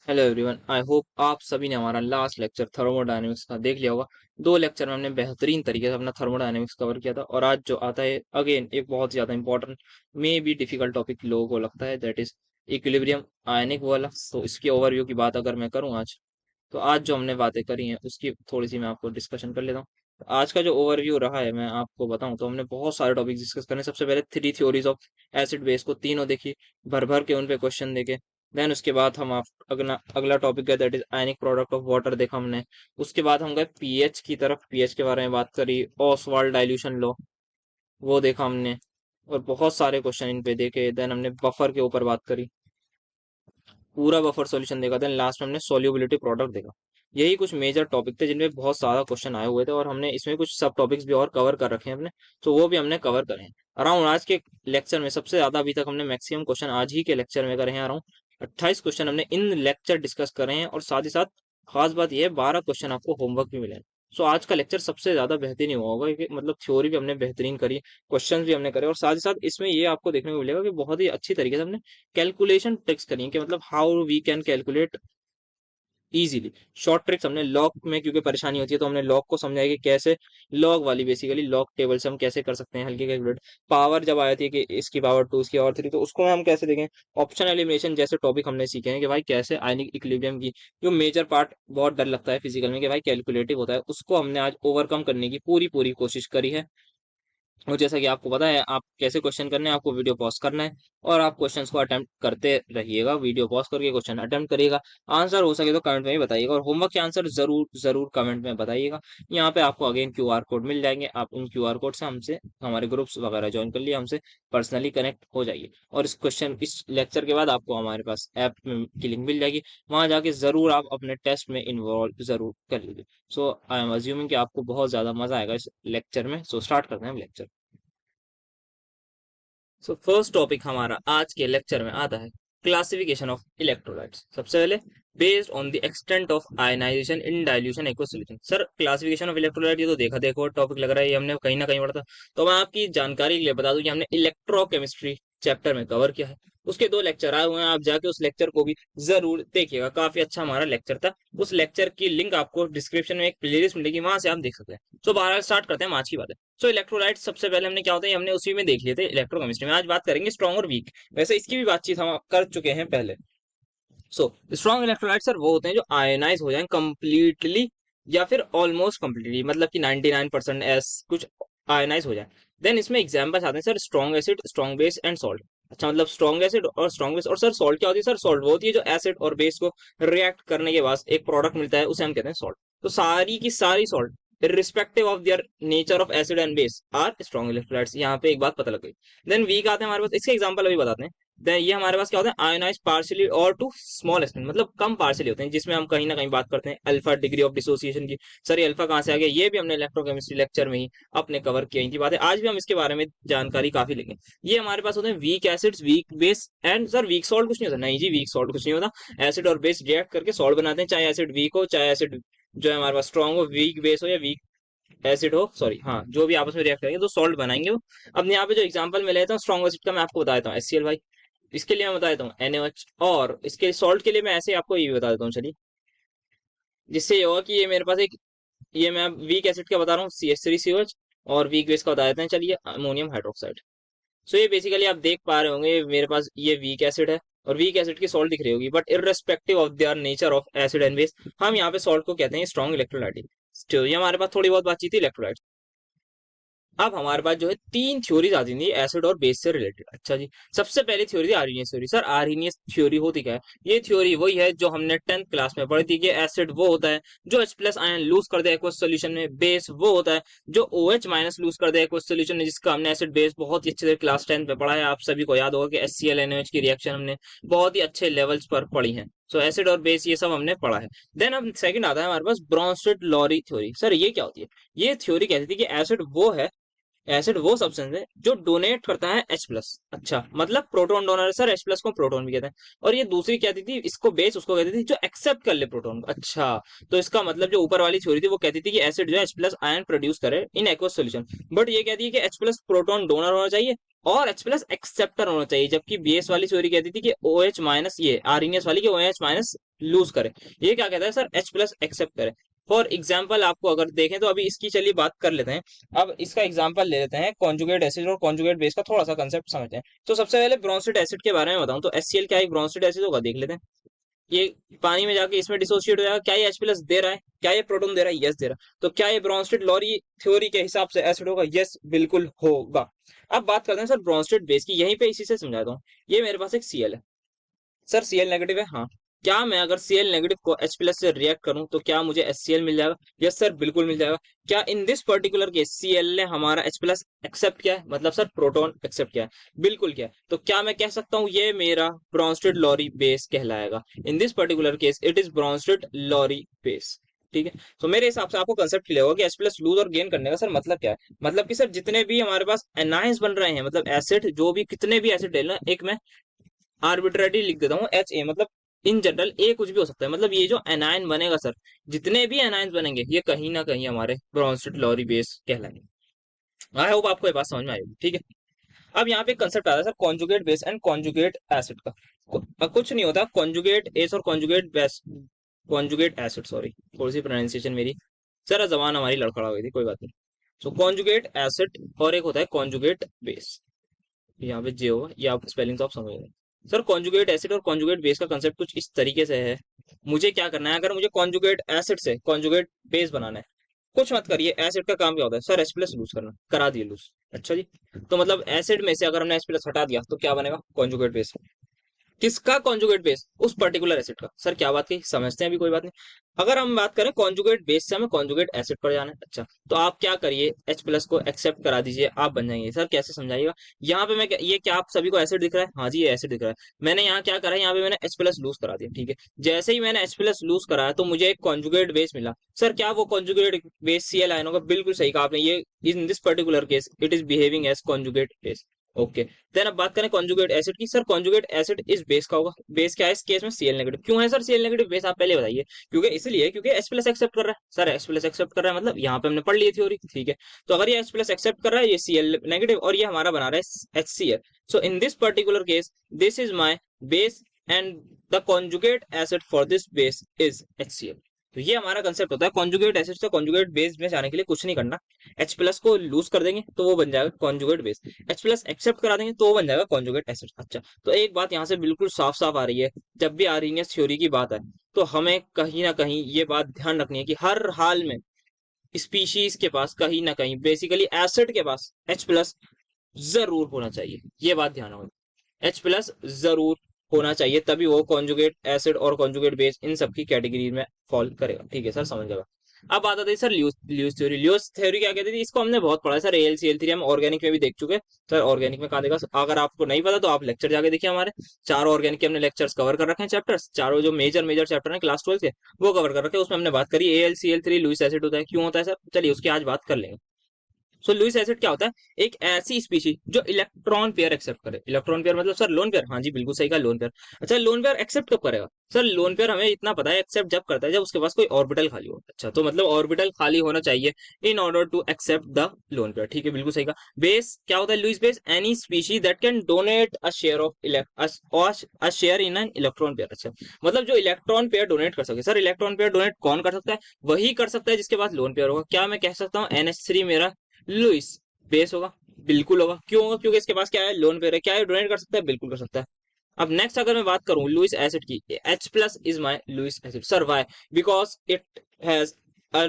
Hello everyone, I hope आप सभी ने हमारा लास्ट लेक्चर थर्मोडायनेमिक्स का देख लिया होगा। दो लेक्चर में हमने बेहतरीन तरीके से अपना थर्मोडायनेमिक्स कवर किया था और आज जो आता है अगेन एक बहुत ज्यादा important may be difficult topic लोगों को लगता है, दैट इज इक्विलिब्रियम आयनिक वाला। तो इसकी ओवरव्यू की बात अगर मैं करूँ आज, तो आज जो हमने बातें करी हैं उसकी थोड़ी सी मैं आपको डिस्कशन कर लेता हूँ। आज का जो ओवरव्यू रहा है मैं आपको बताऊं तो हमने बहुत सारे टॉपिक डिस्कस करने। सबसे पहले three theories of acid base को तीनों देखी, भर भर के उन पे क्वेश्चन देखे। देन उसके बाद हम अगला अगला टॉपिक है that is ionic product of water देखा हमने। उसके बाद हम गए पीएच की तरफ, पीएच के बारे में बात करी, ऑसवाल्ड डाइल्यूशन लॉ वो देखा हमने और बहुत सारे क्वेश्चन इन पे देखे। देन हमने बफर के ऊपर बात करी, पूरा बफर सॉल्यूशन देखा। देन लास्ट में हमने सोल्यूबिलिटी प्रोडक्ट देखा। यही कुछ मेजर टॉपिक थे जिनमें बहुत सारा क्वेश्चन आए हुए थे और हमने इसमें कुछ सब टॉपिक्स भी और कवर कर रखे हैं अपने, तो वो भी हमने कवर करे हैं। अराउंड आज के लेक्चर में सबसे ज्यादा अभी तक हमने मैक्सिमम क्वेश्चन आज ही के लेक्चर में करे हैं। अराउंड 28 क्वेश्चन हमने इन लेक्चर डिस्कस करे हैं और साथ ही साथ खास बात यह है 12 क्वेश्चन आपको होमवर्क भी मिले हैं। सो आज का लेक्चर सबसे ज्यादा बेहतरीन हुआ होगा कि मतलब थ्योरी भी हमने बेहतरीन करी, क्वेश्चंस भी हमने करे और साथ ही साथ इसमें ये आपको देखने को मिलेगा कि बहुत ही अच्छी तरीके से हमने कैलकुलेशन ट्रिक्स करी हैं कि मतलब how we can calculate easily. Short tricks हमने लॉग में, क्योंकि परेशानी होती है तो हमने लॉग को समझाया कि कैसे लॉग वाली बेसिकली लॉग टेबल से हम कैसे कर सकते हैं हल्के कैलकुलेट। पावर जब आई थी कि इसकी पावर 2 इसकी पावर 3, तो उसको हम कैसे देखें। ऑप्शन एलिमिनेशन जैसे टॉपिक हमने सीखे हैं कि भाई कैसे आयनिक इक्विलिब्रियम की जो मेजर पार्ट बहुत डर लगता है फिजिकल में कि भाई कैलकुलेटिव होता है, उसको हमने आज ओवरकम करने की पूरी पूरी कोशिश करी है। और जैसा कि आपको पता है आप कैसे क्वेश्चन करने हैं, आपको वीडियो पॉज करना है और आप क्वेश्चंस को अटेम्प्ट करते रहिएगा। वीडियो पॉज करके क्वेश्चन अटेम्प्ट करिएगा, आंसर हो सके तो कमेंट में ही बताइएगा और होमवर्क के आंसर जरूर जरूर कमेंट में बताइएगा। यहाँ पे आपको अगेन क्यूआर कोड मिल जाएंगे, आप उन क्यूआर कोड से हमसे हमारे ग्रुप्स वगैरह ज्वाइन कर लिए, हमसे पर्सनली कनेक्ट हो जाइए। और इस लेक्चर के बाद आपको हमारे पास ऐप की लिंक मिल जाएगी, वहां जाके जरूर आप अपने टेस्ट में इन्वॉल्व जरूर कर लीजिए। सो आई एम अज्यूमिंग कि आपको बहुत ज्यादा मजा आएगा इस लेक्चर में। सो स्टार्ट करते हैं हम लेक्चर। सो फर्स्ट टॉपिक हमारा आज के लेक्चर में आता है क्लासिफिकेशन ऑफ इलेक्ट्रोलाइट्स। सबसे पहले based on the extent of ionization in dilution aqueous solution. Sir classification of electrolyte, ये तो देखा देखो टॉपिक लग रहा है, ये हमने कहीं ना कहीं पढ़ा था। तो मैं आपकी जानकारी के लिए बता दूं कि हमने इलेक्ट्रोकेमिस्ट्री चैप्टर में कवर किया है। उसके दो लेक्चर आए हुए हैं, आप जाके उस लेक्चर को भी जरूर देखिएगा, काफी अच्छा हमारा लेक्चर था। उस लेक्चर की लिंक आपको डिस्क्रिप्शन में एक प्लेलिस्ट मिलेगी, वहां से आप देख सकते हैं। तो बारह स्टार्ट करते हैं हम आज की बात है। सो इलेक्ट्रोलाइट सबसे पहले हमने क्या होता है हमने उसी में देख लिए थे इलेक्ट्रोकेमिस्ट्री में। आज बात करेंगे स्ट्रॉन्ग और वीक, वैसे इसकी भी बातचीत हम कर चुके हैं पहले। सो स्ट्रॉन्ग इलेक्ट्रोलाइट सर वो होते हैं जो आयनाइज हो जाएं कंप्लीटली या फिर ऑलमोस्ट कंप्लीटली, मतलब कि 99% एस कुछ आयनाइज हो जाए। देन इसमें एग्जांपल्स आते हैं sir strong acid, strong base and salt. अच्छा मतलब स्ट्रॉन्ग एसिड और स्ट्रॉन्ग बेस। और सर सॉल्ट क्या होती है? सर सॉल्ट वो होती है जो एसिड और बेस को रिएक्ट करने के बाद एक प्रोडक्ट मिलता है, उसे हम कहते हैं सॉल्ट। तो सारी की सारी salt irrespective of their nature of acid and base are strong electrolytes। यहाँ पे एक बात पता लग गई। देन वीक आते हैं हमारे पास, इसके एग्जांपल अभी बताते हैं। देन ये हमारे पास क्या होता है आयोनाइज पार्शियली और टू स्मॉल एक्सटेंट, मतलब कम पार्शियली होते हैं, जिसमें हम कहीं ना कहीं बात करते हैं अल्फा डिग्री ऑफ डिसोसिएशन की। सर ये अल्फा कहाँ से आ गया? ये भी हमने इलेक्ट्रोकेमिस्ट्री लेक्चर में ही अपने कवर किया थी बातें, आज भी हम इसके बारे में जानकारी काफी लेंगे। ये हमारे पास होते हैं weak acids, weak base and sir weak salt कुछ नहीं होता। नहीं जी, वीक सॉल्ट कुछ नहीं होता। एसिड और बेस रिएक्ट करके सॉल्ट बनाते हैं, चाहे एसिड वीक हो चाहे एसिड जो है हमारे पास स्ट्रॉन्ग हो, वीक बेस हो या वीक एसिड हो, सॉरी हाँ, जो भी आपस में रिएक्ट करेंगे तो सॉल्ट बनाएंगे वो। अब यहाँ पे जो एग्जांपल मैं लेता हूँ स्ट्रॉन्ग एसिड का, मैं आपको बता देता हूँ HCl भाई, इसके लिए मैं बता देता हूँ NaOH, और इसके सॉल्ट के लिए मैं ऐसे आपको ये भी बता देता हूँ चलिए, जिससे ये होगा कि ये मेरे पास एक, ये मैं वीक एसिड का बता रहा हूँ CH3COH, और वीक बेस का बता देते हैं चलिए अमोनियम हाइड्रोक्साइड। सो ये बेसिकली आप देख पा रहे होंगे मेरे पास ये वीक एसिड है और वीक एसिड की सॉल्ट दिख रही होगी, but irrespective of their nature of acid and base हम यहाँ पे सॉल्ट को कहते हैं स्ट्रॉन्ग इलेक्ट्रोलाइट। तो ये हमारे पास थोड़ी बहुत बातचीत थी इलेक्ट्रोलाइट। अब हमारे पास जो है तीन थ्योरीज आती थी एसिड और बेस से रिलेटेड। अच्छा जी, सबसे पहली थ्योरी थी Arrhenius theory. Sir Arrhenius theory होती क्या है? ये थ्योरी वही है जो हमने 10th क्लास में पढ़ी थी कि एसिड वो होता है जो H+ आयन लूज कर दे एक्वस सॉल्यूशन में, बेस वो होता है जो OH- लूज कर दे एक्वस सॉल्यूशन में, जिसका हमने एसिड बेस बहुत ही अच्छे से क्लास 10th में पढ़ा है। आप सभी को याद होगा कि HCl NaOH की रिएक्शन हमने बहुत ही अच्छे लेवल्स पर पढ़ी है। सो एसिड और बेस ये सब हमने पढ़ा है। देन अब सेकंड आता है हमारे पास ब्रॉन्स्टेड लॉरी थ्योरी। सर ये क्या होती है? ये थ्योरी कहती थी कि एसिड वो है एसिड वो सब्सटेंस है जो डोनेट करता है H प्लस। अच्छा, मतलब प्रोटॉन डोनर है सर, H प्लस को प्रोटॉन भी कहते हैं। और ये दूसरी क्या थी, इसको बेस उसको कहती थी जो एक्सेप्ट कर ले प्रोटॉन को। अच्छा, तो इसका मतलब जो ऊपर वाली थ्योरी थी वो कहती थी कि एसिड जो है H प्लस आयन प्रोड्यूस करे इन एक्वस सोल्यूशन, बट ये कहती है कि H प्लस प्रोटॉन डोनर होना चाहिए और H प्लस एक्सेप्टर होना चाहिए, जबकि बेस वाली थ्योरी कहती थी कि OH माइनस, ये आरएनएस वाली, कि OH माइनस लूज करे। ये क्या कहता है सर, H प्लस एक्सेप्ट करे। फॉर एग्जाम्पल आपको अगर देखें तो अभी इसकी चलिए बात कर लेते हैं। अब इसका एग्जांपल ले लेते हैं, कॉन्जुगेट एसिड और कॉन्जुगेट बेस का थोड़ा सा कंसेप्ट समझते हैं। तो सबसे पहले ब्रोंसिड एसिड के बारे में बताऊं तो HCl क्या एक ब्रोंसिड एसिड होगा, देख लेते हैं। ये पानी में जाके इसमें डिसोसिएट हो जाएगा। क्या ये H प्लस दे रहा है, क्या ये प्रोटॉन दे रहा है, यस दे रहा है। तो क्या ये ब्रोंस्टेड लॉरी थ्योरी के हिसाब से एसिड होगा, यस बिल्कुल होगा। अब बात करते हैं सर ब्रोंस्टेड बेस की, यहीं पे इसी से समझाता हूँ। ये मेरे पास एक Cl है सर, Cl नेगेटिव है, हाँ। क्या मैं अगर Cl नेगेटिव को H प्लस से रिएक्ट करूं तो क्या मुझे HCl मिल जाएगा, यस सर बिल्कुल मिल जाएगा। क्या इन दिस पर्टिकुलर केस Cl ने हमारा H प्लस एक्सेप्ट किया है, मतलब सर प्रोटॉन एक्सेप्ट किया है, बिल्कुल किया है। तो क्या मैं कह सकता हूँ ये मेरा ब्रोंस्टेड लॉरी बेस कहलाएगा। In this particular case it is Bronsted Lowry base. ठीक है, तो मेरे हिसाब से आपको कंसेप्ट क्लियर होगा कि H प्लस लूज और गेन करने का सर मतलब क्या है। मतलब कि सर जितने भी हमारे पास एनाइंस बन रहे हैं, मतलब एसिड जो भी कितने भी एसिड ले लो, एक मैं आर्बिट्रेटली लिख देता हूँ HA, मतलब इन जनरल ए कुछ भी हो सकता है। मतलब ये जो एनायन बनेगा सर, जितने भी एनायन बनेंगे ये कहीं ना कहीं हमारे ब्रोंस्टेड लॉरी बेस कहलाएंगे। आई होप आपको ये बात समझ में आई होगी। ठीक है, अब यहाँ पे कंसेप्ट आता है sir conjugate base and conjugate acid का। कुछ नहीं होता, कॉन्जुगेट एस और conjugate base, conjugate acid, sorry थोड़ी सी प्रोनाउंसिएशन मेरी, जरा जबान हमारी लड़खड़ा हुई थी, कोई बात नहीं। सो कॉन्जुगेट एसिड और एक होता है कॉन्जुगेट बेस, यहाँ पे जे होगा, ये आप स्पेलिंग तो आप समझ गए। सर कॉन्जुगेट एसिड और कॉन्जुगेट बेस का कंसेप्ट कुछ इस तरीके से है। मुझे क्या करना है, अगर मुझे कॉन्जुगेट एसिड से कॉन्जुगेट बेस बनाना है, कुछ मत करिए। एसिड का काम क्या होता है सर, H प्लस लूज करना, करा दिए लूज। अच्छा जी, तो मतलब एसिड में से अगर हमने H प्लस हटा दिया तो क्या बनेगा, कॉन्जुगेट बेस। किसका कॉन्जुगेट बेस, उस पर्टिकुलर एसिड का। सर क्या बात की, समझते हैं अभी, कोई बात नहीं। अगर हम बात करें कॉन्जुगेट बेस से हमें कॉन्जुगेट एसिड पर जाना है, अच्छा, तो आप क्या करिए, H प्लस को एक्सेप्ट करा दीजिए, आप बन जाएंगे। सर कैसे समझाइएगा, यहाँ पे मैं ये क्या आप सभी को एसिड दिख रहा है, हाँ जी ये एसिड दिख रहा है। मैंने यहाँ क्या करा है, यहाँ पे मैंने H प्लस लूज करा दिया। ठीक है, जैसे ही मैंने H प्लस लूज कराया तो मुझे एक कॉन्जुगेट बेस मिला। सर क्या वो कॉन्जुगेट बेस Cl आयन होगा, बिल्कुल सही कहा आपने, ये in this particular case it is behaving as conjugate base. Okay, then अब बात करें कॉन्जुगेट एसिड की। सर कॉन्जुगेट एसिड इस बेस का होगा, बेस क्या है इस केस में, Cl नेगेटिव। क्यों है सर Cl नेगेटिव बेस, आप पहले बताइए। क्योंकि इसलिए क्योंकि H प्लस एक्सेप्ट कर रहा है सर, H प्लस एक्सेप्ट कर रहा है, मतलब यहाँ पे हमने पढ़ ली थ्योरी। ठीक है, तो अगर ये H प्लस एक्सेप्ट कर रहा है, ये Cl नेगेटिव, और ये हमारा बना रहा है HCl। So in this particular case this is my base and the conjugate acid for this base is HCl। तो ये हमारा कंसेप्ट होता है, कॉन्जुगेट एसिड से कॉन्जुगेट बेस में जाने के लिए कुछ नहीं करना। H प्लस को लूज कर देंगे तो वो बन जाएगा conjugate base, H plus accept करा देंगे तो वो बन जाएगा कॉन्जुगेट एसिड। अच्छा, तो एक बात यहाँ से बिल्कुल साफ साफ आ रही है, जब भी आर्रीनियस थ्योरी की बात है तो हमें कहीं ना कहीं ये बात ध्यान रखनी है कि हर हाल में स्पीशीज के पास कहीं ना कहीं बेसिकली एसिड के पास H प्लस जरूर होना चाहिए। ये बात ध्यान रखो, H प्लस जरूर होना चाहिए, तभी वो कॉन्जुगेट एसिड और कॉन्जुगेट बेस इन सब की कैटेगरी में फॉल करेगा। ठीक है सर, समझ गया। अब बात आती है सर ल्यूस थ्योरी क्या कहती थी, इसको हमने बहुत पढ़ा है सर, AlCl3 हम ऑर्गेनिक में भी देख चुके हैं। सर ऑर्गेनिक में कहाँ देखा, अगर आपको नहीं पता तो आप लेक्चर जाके देखिए, हमारे चारों ऑर्गेनिक के हमने लेक्चर्स कवर कर रखे हैं, चैप्टर्स चारों जो मेजर मेजर चैप्टर हैं क्लास 12 के, वो कवर कर रखे हैं। उसमें हमने बात करी AlCl3 लुइस एसिड होता है, क्यों होता है सर, चलिए उसकी आज बात कर लेंगे। सो लुइस एसिड क्या होता है, एक ऐसी स्पीशी जो इलेक्ट्रॉन पेयर एक्सेप्ट करे। इलेक्ट्रॉन पेयर मतलब सर लोन पेयर, हाँ जी बिल्कुल सही कहा, लोन पेयर। अच्छा, लोन पेयर एक्सेप्ट कब करेगा, सर लोन पेयर हमें इतना पता है एक्सेप्ट जब करता है जब उसके पास कोई ऑर्बिटल खाली हो। अच्छा, तो मतलब ऑर्बिटल खाली होना चाहिए in order to accept the lone pair. ठीक है, बिल्कुल सही कहा। बेस क्या होता है, Lewis base any species that can donate a share of a share in an electron pair. अच्छा, मतलब जो इलेक्ट्रॉन पेयर डोनेट कर सके। सर इलेक्ट्रॉन पेयर डोनेट कौन कर सकता है, वही कर सकता है जिसके पास लोन पेयर होगा। क्या मैं कह सकता हूँ NH3 मेरा लुइस बेस होगा, बिल्कुल होगा। क्यों होगा, क्योंकि इसके पास क्या है, लोन पेयर है। क्या है, डोनेट कर सकता है, बिल्कुल कर सकता है। अब नेक्स्ट अगर मैं बात करूं लुइस एसिड की, H plus is my Lewis acid. Sir why, because it has a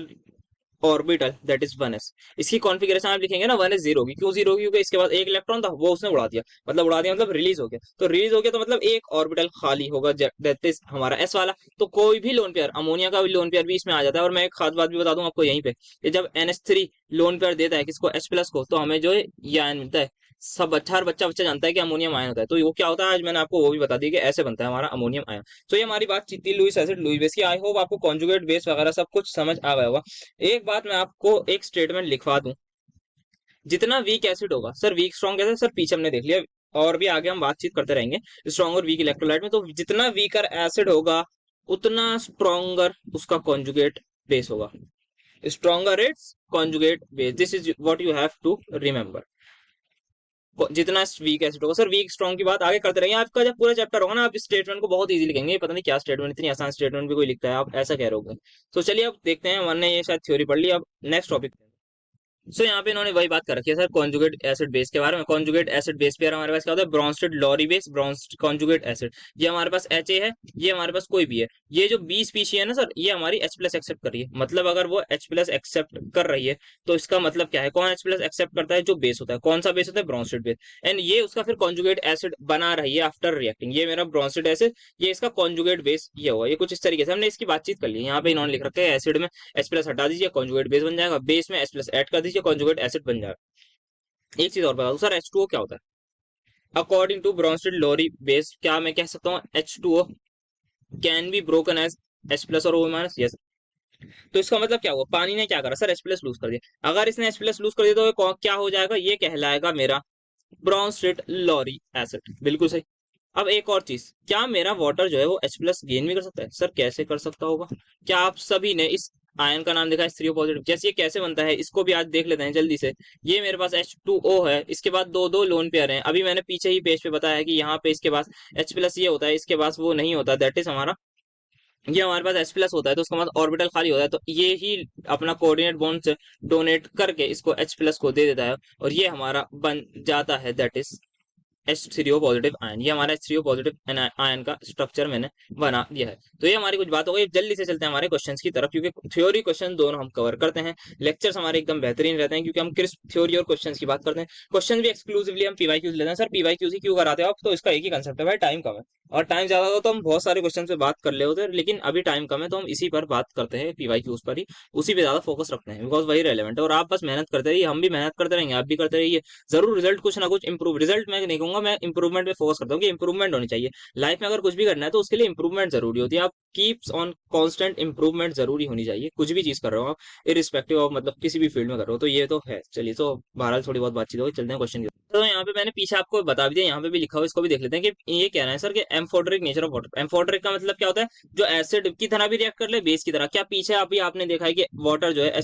orbital that is 1s। इसकी कॉन्फ़िगरेशन आप लिखेंगे ना 1s जीरो होगी। क्यों जीरो होगी, क्योंकि इसके बाद एक इलेक्ट्रॉन था वो उसने उड़ा दिया मतलब रिलीज हो गया। तो रिलीज हो गया तो मतलब एक ऑर्बिटल खाली होगा, दैट इज हमारा S वाला। तो कोई भी लोन पेयर, अमोनिया का भी लोन पेयर भी इसमें आ जाता है। और मैं एक खास बात भी बता दूं आपको यहीं पे, कि जब NH3 लोन पेयर देता है किसको, H प्लस को, तो हमें जो है ये आयन मिलता है। सब अच्छा, हर बच्चा बच्चा जानता है कि अमोनियम आयन होता है। तो वो क्या होता है, आज मैंने आपको वो भी बता दिया कि ऐसे बनता है हमारा अमोनियम आयन। तो ये हमारी बातचीत थी लुइस एसिड लुइस बेस की। आई होप आपको कॉन्जुगेट बेस वगैरह सब कुछ समझ आ गया होगा। एक बात मैं आपको एक स्टेटमेंट लिखवा दूं, जितना वीक एसिड होगा सर, वीक स्ट्रॉन्ग कैसे सर, पीछे हमने देख लिया, और भी आगे हम बातचीत करते रहेंगे स्ट्रॉन्ग और वीक इलेक्ट्रोलाइट में। तो जितना वीकर एसिड होगा उतना स्ट्रॉन्गर उसका कॉन्जुगेट बेस होगा। Stronger its conjugate base, this is what you have to remember. जितना वीक एसिड होगा सर, वीक स्ट्रॉन्ग की बात आगे करते रहेंगे। आपका जब पूरा चैप्टर होगा ना, आप इस स्टेटमेंट को बहुत इजीली लिखेंगे, पता नहीं क्या स्टेटमेंट, इतनी आसान स्टेटमेंट भी कोई लिखता है, आप ऐसा कह रहे हो। तो चलिए अब देखते हैं, हमने ये शायद थ्योरी पढ़ ली, अब नेक्स्ट टॉपिक। सो यहाँ पे इन्होंने वही बात कर रखी है सर, कॉन्जुगेट एसिड बेस के बारे में। कॉन्जुगेट एसिड बेस पे हमारे पास क्या होता है, Bronsted Lowry base, Bronsted conjugate acid. ये हमारे पास एच है, ये हमारे पास कोई भी है। ये जो बी स्पीशी है ना सर, ये हमारी H प्लस एक्सेप्ट कर रही है, मतलब अगर वो H प्लस एक्सेप्ट कर रही है तो इसका मतलब क्या है, कौन H प्लस एक्सेप्ट करता है, जो बेस होता है। कौन सा बेस होता है, ब्रॉन्स्टेड बेस। एंड ये उसका फिर कॉन्जुगेट एसिड बना रही है आफ्टर रिएक्टिंग। ये मेरा ब्रॉन्स्टेड एसिड, ये इसका कॉन्जुगेट बेस ये हुआ। ये कुछ इस तरीके से हमने इसकी बातचीत कर ली। यहाँ पे इन्होंने लिख रखा है एसिड में H प्लस हटा दीजिए, कॉन्जुगेट बेस बन जाएगा, बेस में H प्लस ऐड कर दीजिए, कॉन्जुगेट एसिड बन जाएगा। एक चीज और बता दूं सर, H2O क्या होता है। According to Bronsted Lowry base, क्या मैं कह सकता हूँ H2O can be broken as H plus और O माइनस, यस। तो इसका मतलब क्या हुआ, पानी ने क्या करा सर, H प्लस लूज कर दिया। अगर इसने H प्लस लूज कर दिया तो क्या हो जाएगा, ये कहलाएगा मेरा ब्रॉन्स्टेड लोरी एसिड, बिल्कुल सही। अब एक और चीज, क्या मेरा वाटर जो है वो H प्लस गेन भी कर सकता है सर, कैसे कर सकता होगा। क्या आप सभी ने इस आयन का नाम देखा है, स्टीरियो पॉजिटिव। जैसे ये कैसे बनता है इसको भी आज देख लेते हैं जल्दी से। ये मेरे पास H2O है, इसके बाद दो दो लोन पेयर हैं। अभी मैंने पीछे ही पेज पे बताया है कि यहाँ पे इसके पास H प्लस ये होता है, इसके पास वो नहीं होता, दैट इज हमारा, ये हमारे पास H प्लस होता है तो उसका मतलब ऑर्बिटल खाली होता है, तो ये ही अपना कोऑर्डिनेट बॉन्ड से डोनेट करके इसको H प्लस को दे देता है, और ये हमारा बन जाता है that is H3O positive ion. ये हमारा H3O पॉजिटिव आयन का स्ट्रक्चर मैंने बना दिया है। तो ये हमारी कुछ बात हो गई, जल्दी से चलते हैं हमारे क्वेश्चंस की तरफ, क्योंकि थ्योरी क्वेश्चन दोनों हम कवर करते हैं। लेक्चर्स हमारे एकदम बेहतरीन रहते हैं क्योंकि हम क्रिस्प थ्योरी और क्वेश्चंस की बात करते हैं। क्वेश्चन भी एक्सक्लूसिवली हम पीवाईक्यूज लेते हैं सर। पीवाईक्यूज ही क्यों कराते हो आप, तो इसका एक ही कंसेप्ट है भाई, टाइम कम है। और टाइम ज्यादा हो तो हम बहुत सारे क्वेश्चन पे बात कर ले होते हैं, लेकिन अभी टाइम कम है तो हम इसी पर बात करते हैं, पीवाईक्यूज पर ही, उसी पे ज्यादा फोकस रखते हैं, बिकॉज वही रेलेवेंट है। और आप बस मेहनत करते रहिए, हम भी मेहनत करते रहेंगे, आप भी करते रहिए, जरूर रिजल्ट कुछ ना कुछ इंप्रूव, रिजल्ट मैं नहीं कहूंगा, मैं इंप्रूवमेंट पे फोकस करता हूँ कि इंप्रूवमेंट होनी चाहिए लाइफ में। अगर कुछ भी करना है तो उसके लिए इंप्रूवमेंट जरूरी होती है। आप कीप्स ऑन कांस्टेंट इंप्रूवमेंट जरूरी होनी चाहिए, कुछ भी चीज कर रहे हो आप, इरिस्पेक्टिव ऑफ मतलब किसी भी फील्ड में कर रहे हो, तो ये तो है। चलिए, तो बहरहाल थोड़ी बहुत बातचीत होगी, चलते हैं क्वेश्चन की। तो यहाँ पे मैंने पीछे आपको बता भी दिया, यहाँ पे भी लिखा हुआ, इसको भी देख लेते हैं कि ये कह रहे हैं सर कि amphoteric nature of water. Amphoteric का मतलब क्या होता है, जो एसिड की तरह भी रिएक्ट कर ले, बेस की तरह। क्या पीछे अभी आपने देखा है कि वाटर जो है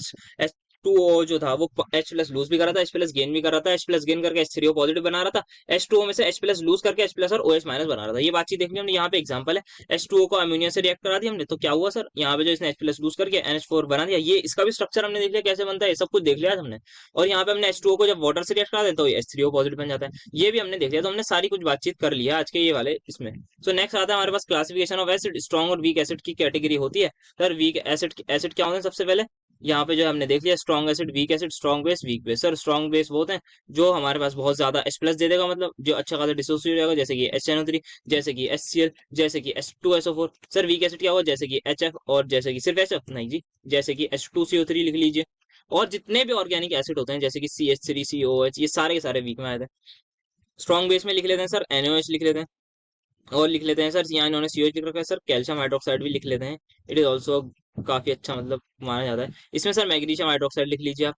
H2O जो था वो H प्लस लूज भी कर रहा था, H प्लस गेन भी कर रहा था, H प्लस गेन करके H3O पॉजिटिव बना रहा था, H2O में से H प्लस लूज करके H प्लस और OH माइनस बना रहा था। ये बातचीत देखनी हमने। यहाँ पे एग्जांपल है, H2O को अम्मोनिया से रिएक्ट करा दिया हमने, तो क्या हुआ सर, यहाँ पे जो इसने H प्लस लूज करके NH4 बना दिया, ये इसका भी स्ट्रक्चर हमने देख लिया कैसे बनता है, ये सब कुछ देख लिया हमने। और यहाँ पे हमने H2O को जब वाटर से रिएक्ट करा दें तो H3O पॉजिटिव बन जाता है, ये भी हमने देख लिया। तो हमने सारी कुछ बातचीत कर लिया आज के ये वाले इसमें। सो नेक्स्ट आता है हमारे पास क्लासिफिकेशन ऑफ एसिड, स्ट्रॉन्ग और वीक एसिड की कैटेगरी होती है सर। वीक एसिड, एसिड क्या होते हैं सबसे पहले, यहाँ पे जो हमने देख लिया, strong acid, weak acid, strong base, weak base. Sir strong base वो होते हैं जो हमारे पास बहुत ज्यादा H प्लस दे देगा, मतलब जो अच्छा खासा डिसोसिएट हो जाएगा, जैसे कि HNO3, जैसे कि HCl, जैसे कि H2SO4। सर वीक एसिड क्या हुआ, जैसे कि HF, और जैसे कि सिर्फ HF नहीं जी, जैसे कि H2CO3 लिख लीजिए। और जितने भी ऑर्गेनिक एसिड होते हैं जैसे कि CH3COOH, ये सारे के सारे वीक में आए थे। स्ट्रॉन्ग बेस में लिख लेते हैं सर NaOH लिख लेते हैं, और लिख लेते हैं सर, यहाँ इन्होंने COH लिख रखा है सर, कैल्शियम हाइड्रोक्साइड भी लिख लेते हैं, इट इज ऑल्सो काफी अच्छा मतलब माना जाता है। इसमें सर मैग्नीशियम हाइड्रोक्साइड लिख लीजिए आप,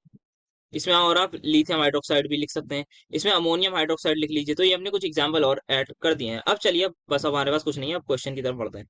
इसमें और आप लिथियम हाइड्रोक्साइड भी लिख सकते हैं, इसमें अमोनियम हाइड्रोक्साइड लिख लीजिए। तो ये हमने कुछ एग्जाम्पल और ऐड कर दिए हैं। अब चलिए, अब बस हमारे पास कुछ नहीं है, अब क्वेश्चन की तरफ बढ़ते हैं।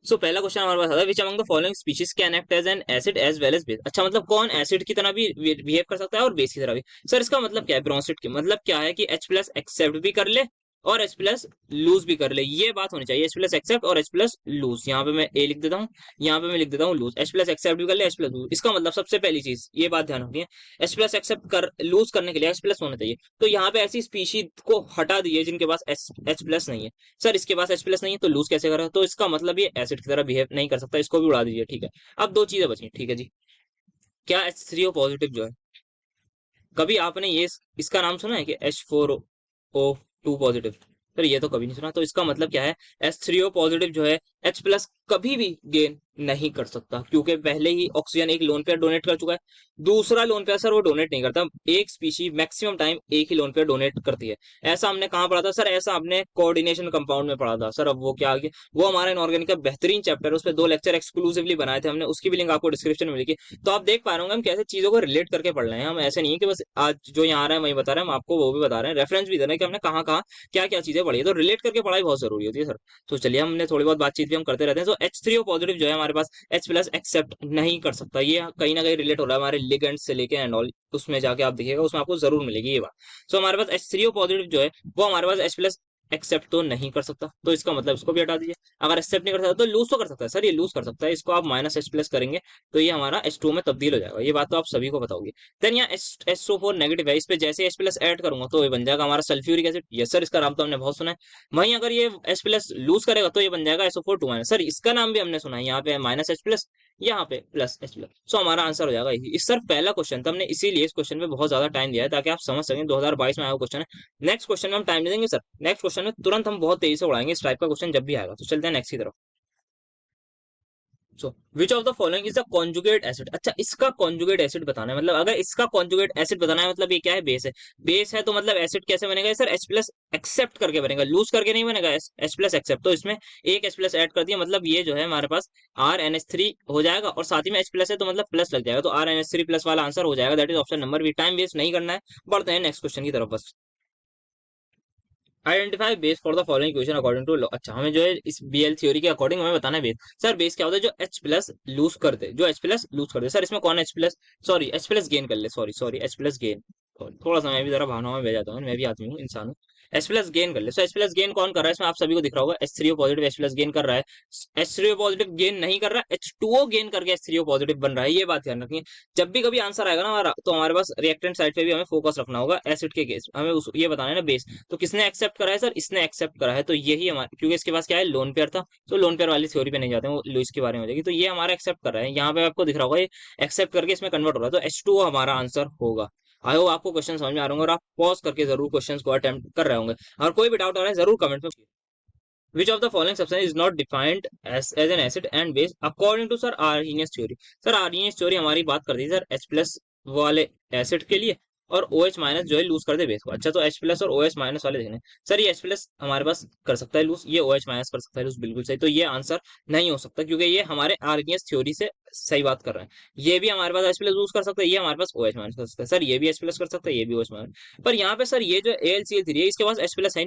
सो पहला क्वेश्चन हमारे पास आता है, which among the following species can act as an acid as well as base. अच्छा, मतलब कौन एसिड की तरह भी बिहेव कर सकता है और बेस की तरह भी। सर इसका मतलब क्या है, ब्रोंसिड की मतलब क्या है कि H प्लस एक्सेप्ट भी कर ले और H प्लस लूज भी कर ले, ये बात होनी चाहिए। H प्लस एक्सेप्ट और H प्लस लूज, यहाँ पे मैं ए लिख देता हूँ, यहाँ पे मैं लिख देता हूँ लूज। H प्लस एक्सेप्ट भी कर ले, H प्लस लूज, इसका मतलब सबसे पहली चीज ये बात ध्यान रखनी है, H प्लस एक्सेप्ट कर लूज करने के लिए H प्लस होना चाहिए। तो यहाँ पे ऐसी स्पीशीज को हटा दिए जिनके पास H प्लस नहीं है। सर इसके पास H प्लस नहीं है तो लूज कैसे करा, तो इसका मतलब ये एसिड की तरह बिहेव नहीं कर सकता, इसको भी उड़ा दीजिए, ठीक है। अब दो चीजें बची, ठीक है जी। क्या H3O पॉजिटिव जो है, कभी आपने ये इसका नाम सुना है कि H4O2 पॉजिटिव, सर ये तो कभी नहीं सुना। तो इसका मतलब क्या है, H3O पॉजिटिव जो है H प्लस कभी भी गेन नहीं कर सकता, क्योंकि पहले ही ऑक्सीजन एक लोन पेयर डोनेट कर चुका है। दूसरा लोन पेयर सर वो डोनेट नहीं करता, एक स्पीशी मैक्सिमम टाइम एक ही लोन पेयर डोनेट करती है। ऐसा हमने कहाँ पढ़ा था सर? ऐसा हमने कोऑर्डिनेशन कंपाउंड में पढ़ा था सर। अब वो क्या आ गया, वो हमारा इनऑर्गेनिक का बेहतरीन चैप्टर है, उस पर 2 लेक्चर एक्सक्लूसिवली बनाए थे हमने, उसकी भी लिंक आपको डिस्क्रिप्शन में मिलेगी। तो आप देख पा रहे होंगे हम कैसे चीजों को रिलेट करके पढ़ रहे हैं। हम ऐसे नहीं है कि बस आज जो यहाँ आ रहा है वही बता रहे हैं, हम आपको वो भी बता रहे हैं, रेफरेंस भी दे रहे हैं कि हमने कहाँ कहाँ क्या क्या चीजें पढ़ी है। तो रिलेट करके पढ़ाई बहुत जरूरी होती है सर। तो चलिए, हमने थोड़ी बहुत बातचीत भी हम करते रहते हैं। तो H3O पॉजिटिव जो है हमारे पास H प्लस एक्सेप्ट नहीं कर सकता, ये कहीं ना कहीं रिलेट हो रहा है हमारे लिगेंड से लेके एंड ऑल। उसमें जाके आप देखिएगा, उसमें आपको जरूर मिलेगी ये बात। सो हमारे पास H3O पॉजिटिव जो है वो हमारे पास H प्लस एक्सेप्ट तो नहीं कर सकता, तो इसका मतलब इसको भी हटा दीजिए। अगर एक्सेप्ट नहीं कर सकता तो लूज तो कर सकता है सर, ये लूज कर सकता है। इसको आप माइनस H प्लस करेंगे तो ये हमारा H2O में तब्दील हो जाएगा, ये बात तो आप सभी को बताओगे। देन यहाँ SO4 नेगेटिव है, इस पे जैसे H प्लस ऐड करूंगा तो ये बन जाएगा हमारा सल्फ्यूरिक एसिड। यस सर, इसका नाम तो हमने बहुत सुना है। वहीं अगर ये H प्लस लूज करेगा तो ये बन जाएगा SO4 2 माइनस। सर इसका नाम भी हमने सुना है, यहाँ पे माइनस H प्लस, यहाँ पे प्लस H प्लस। सो हमारा आंसर हो जाएगा यही। इस सर पहला क्वेश्चन था, हमने इसीलिए इस क्वेश्चन पे बहुत ज्यादा टाइम दिया है ताकि आप समझ सकें 2022 में आया क्वेश्चन है। नेक्स्ट क्वेश्चन में हम टाइम नहीं देंगे सर, नेक्स्ट क्वेश्चन में तुरंत हम बहुत तेजी से उड़ाएंगे इस टाइप का क्वेश्चन जब भी आएगा। तो चलते हैं नेक्स्ट की तरफ। So which of the following is the conjugate acid. अच्छा, इसका कॉन्जुगेट एसिड बताना है, मतलब अगर इसका कॉन्जुगेट एसिड बताना है, मतलब ये क्या है? बेस है। बेस है तो मतलब एसिड कैसे बनेगा सर? H प्लस एक्सेप्ट करके बनेगा, लूज करके नहीं बनेगा। H प्लस एक्सेप्ट, तो इसमें एक H प्लस ऐड कर दिया, मतलब ये जो है हमारे पास RNH3 हो जाएगा, और साथ ही में H प्लस है तो मतलब प्लस लग जाएगा, तो RNH3 प्लस वाला आंसर हो जाएगा। That is option number B. Time waste नहीं करना है, बढ़ते हैं नेक्स्ट क्वेश्चन की तरफ बस। Identify base for the following equation according to law. अच्छा, हमें जो है इस बीएल थ्योरी के अकॉर्डिंग हमें बताना है बेस। सर बेस क्या होता है? जो H प्लस लूज कर दे, जो H प्लस लूज कर दे। सर इसमें कौन H plus, sorry H plus gain कर ले, sorry sorry H plus gain. थोड़ा सा मैं भी जरा भावनाओं में बह जाता हूँ, मैं भी आदमी हूँ, इंसान हूँ। H प्लस गेन कर ले। सो H प्लस गेन कौन कर रहा है इसमें? आप सभी को दिख रहा होगा, H3O positive H plus gain कर रहा है। H3O पॉजिटिव गेन नहीं कर रहा, H2O गेन करके H3O पॉजिटिव बन रहा है, ये बात ध्यान रखनी है। जब भी कभी आंसर आएगा ना हमारा, तो हमारे पास रिएक्टेंट साइड पे भी हमें फोकस रखना होगा। एसिड के केस हमें ये बताना है ना बेस। तो किसने एक्सेप्ट करा है सर? इसने एक्सेप्ट करा है, तो यही हमारे, क्योंकि इसके पास क्या है? लोन पेयर था। तो लोन पेयर वाली थ्योरी पे नहीं जाते हैं, वो लुईस के बारे में हो जाएगी। तो ये हमारा एक्सेप्ट कर रहा है, यहाँ पे आपको दिख रहा होगा ये एक्सेप्ट करके इसमें कन्वर्ट हो रहा है, तो H2O हमारा आंसर होगा। आई होप आपको क्वेश्चन समझ में आ रहे होंगे और आप पॉज करके जरूर क्वेश्चंस को अटेम्प्ट कर रहे होंगे। और कोई भी डाउट आ रहा है जरूर कमेंट में। Which of the following substance is not defined as an acid and base according to sir Arrhenius theory? Sir Arrhenius theory हमारी बात करती है सर H प्लस वाले एसिड के लिए, और OH माइनस जो है लूज कर दे बेस को। अच्छा, तो H प्लस और OH माइनस वाले देखने। सर ये H प्लस हमारे पास कर सकता है लूज, ये OH माइनस कर सकता है लूज, बिल्कुल सही। तो ये आंसर नहीं हो सकता, क्योंकि ये हमारे आर्हीनियस थ्योरी से सही बात कर रहे हैं। ये भी हमारे पास H प्लस लूज कर सकता है, ये हमारे पास OH माइनस कर सकता है। सर ये भी H प्लस कर सकता है, ये भी OH माइनस। पर यहाँ पे सर ये जो AlCl3 है, इसके पास H प्लस है,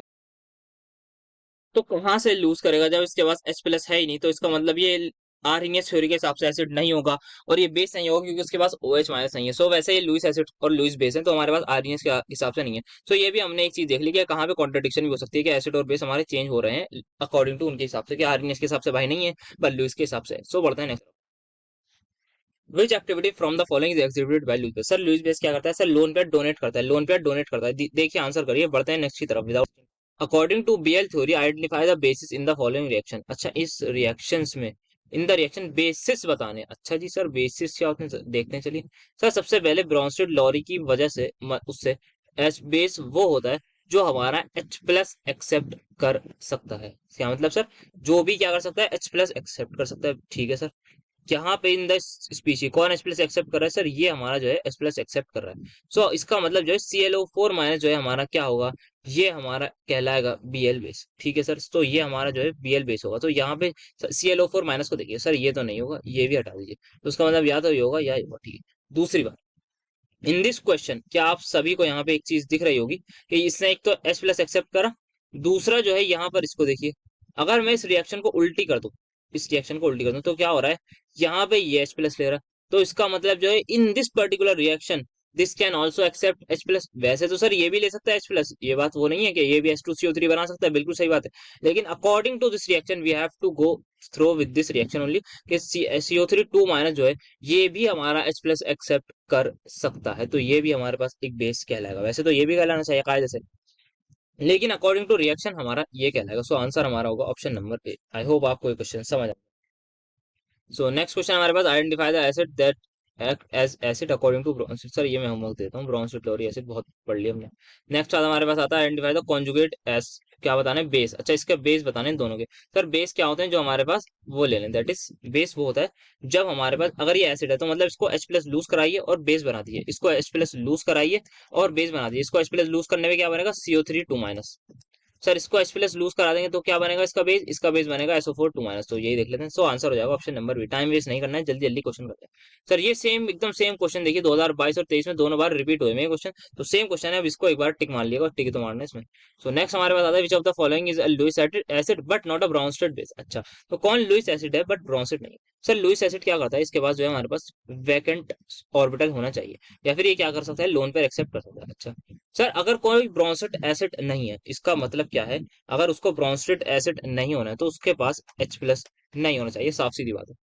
तो कहाँ से लूज करेगा जब इसके पास H प्लस है ही नहीं? तो इसका मतलब ये आर्हीनियस थ्योरी के हिसाब से एसिड नहीं होगा, और ये बेस नहीं होगा क्योंकि उसके पास OH माइनस नहीं है। सो वैसे ये लुईस एसिड और लुईस बेस है, तो हमारे पास आर्हीनियस के हिसाब से नहीं है। सो ये भी हमने एक चीज देख ली कि कहाँ पे कॉन्ट्रडिक्शन भी हो सकती है कि एसिड और बेस हमारे चेंज हो रहे हैं अकॉर्डिंग टू उनके हिसाब से, कि आर्हीनियस के हिसाब से भाई नहीं है पर लुईस के हिसाब से। सो बढ़ते हैं next. Which activity from the following is executed by Lewis base? Sir Lewis base क्या करता है सर? लोन पेयर डोनेट करता है, लोन पेयर डोनेट करता है। देखिए आंसर करिए, बढ़ते हैं नेक्स्ट की तरफ without. According to BL theory identify the basis in the following reaction. अच्छा, इस रिएक्शंस में इन द रिएक्शन बेसिस बताने। अच्छा जी सर, बेसिस क्या होते हैं देखते हैं, चलिए। सर सबसे पहले ब्रॉन्स्टेड लॉरी की वजह से उससे एच बेस वो होता है जो हमारा H प्लस एक्सेप्ट कर सकता है। क्या मतलब सर? जो भी क्या कर सकता है? H प्लस एक्सेप्ट कर सकता है, ठीक है सर। यहाँ पे इन द स्पीशी कौन H प्लस एक्सेप्ट कर रहा है सर? ये हमारा जो है H प्लस एक्सेप्ट कर रहा है। सो इसका मतलब जो है ClO4 माइनस जो है हमारा क्या होगा? ये हमारा कहलाएगा Bl बेस, ठीक है सर। तो ये हमारा जो है Bl बेस होगा। तो यहाँ पे ClO4 माइनस को देखिए सर, ये तो नहीं होगा, ये भी हटा दीजिए। तो उसका मतलब या तो ये होगा या ये होगा, ठीक है। दूसरी बात, इन दिस क्वेश्चन क्या आप सभी को यहाँ पे एक चीज दिख रही होगी कि इसने एक तो H प्लस एक्सेप्ट करा, दूसरा जो है यहाँ पर इसको देखिए, अगर मैं इस रिएक्शन को उल्टी कर दूं, इस रिएक्शन को उल्टी कर दूं तो क्या हो रहा है? यहाँ पे ये H प्लस ले रहा है, तो इसका मतलब जो है in this particular reaction this can also accept H plus. वैसे तो सर ये भी ले सकता है H प्लस, ये बात वो नहीं है कि ये भी H2CO3 बना सकता है, बिल्कुल सही बात है। लेकिन according to this reaction we have to go through with this reaction only, कि CO3 2 माइनस जो है ये भी हमारा H प्लस एक्सेप्ट कर सकता है, तो ये भी हमारे पास एक बेस कहलाएगा। वैसे तो ये भी कहलाना चाहिए कायदे से, लेकिन अकॉर्डिंग टू रिएक्शन हमारा ये कहलाएगा। सो आंसर हमारा होगा option number A. I hope आपको ये क्वेश्चन समझ आए। सो नेक्स्ट क्वेश्चन हमारे पास, identify the acid that act as acid according to Bronsted. Sir ये मैं होमवर्क देता हूँ, ब्रोंसिड क्लोरी एसिड बहुत पढ़ लिया हमने। नेक्स्ट हमारे पास आता है आइडेंटिफाई द कॉन्जुगेट क्या बताना है? बेस। अच्छा, इसका बेस बताने हैं दोनों के। सर बेस क्या होते हैं? जो हमारे पास वो ले लें, दैट इज बेस वो होता है जब हमारे पास अगर ये एसिड है तो मतलब इसको H प्लस लूज कराइए और बेस बना दीजिए, इसको H प्लस लूज कराइए और बेस बना दीजिए। इसको H प्लस लूज करने में क्या बनेगा? CO3 2 minus. सर इसको H प्लस लूज करा देंगे तो क्या बनेगा? इसका बेस बनेगा SO4 2 माइनस। तो यही देख लेते हैं। सो आंसर हो जाएगा option number B. Time waste नहीं करना है, जल्दी जल्दी क्वेश्चन करते हैं। सर ये सेम एकदम सेम क्वेश्चन देखिए 2022 और 23 में दोनों बार रिपीट हुए हैं क्वेश्चन, तो सेम क्वेश्चन है। अब इसको एक बार टिक मार लिएगा, टिक तो मारना है इसमें। सो नेक्स्ट हमारे पास आता है which of the following is a Lewis acid but not a Bronsted base. अच्छा, तो कौन लुईस एसिड है बट ब्राउनस्टेड नहीं? सर लुईस एसिड क्या करता है? इसके पास जो है हमारे पास वैकेंट ऑर्बिटल होना चाहिए, या फिर ये क्या कर सकता है? लोन पेयर एक्सेप्ट कर सकता है। अच्छा सर, अगर कोई ब्राउनस्टेड एसिड नहीं है, इसका मतलब क्या है? अगर उसको ब्रोंस्टेड एसिड नहीं होना है तो उसके पास H प्लस नहीं होना चाहिए, साफ सीधी बात है।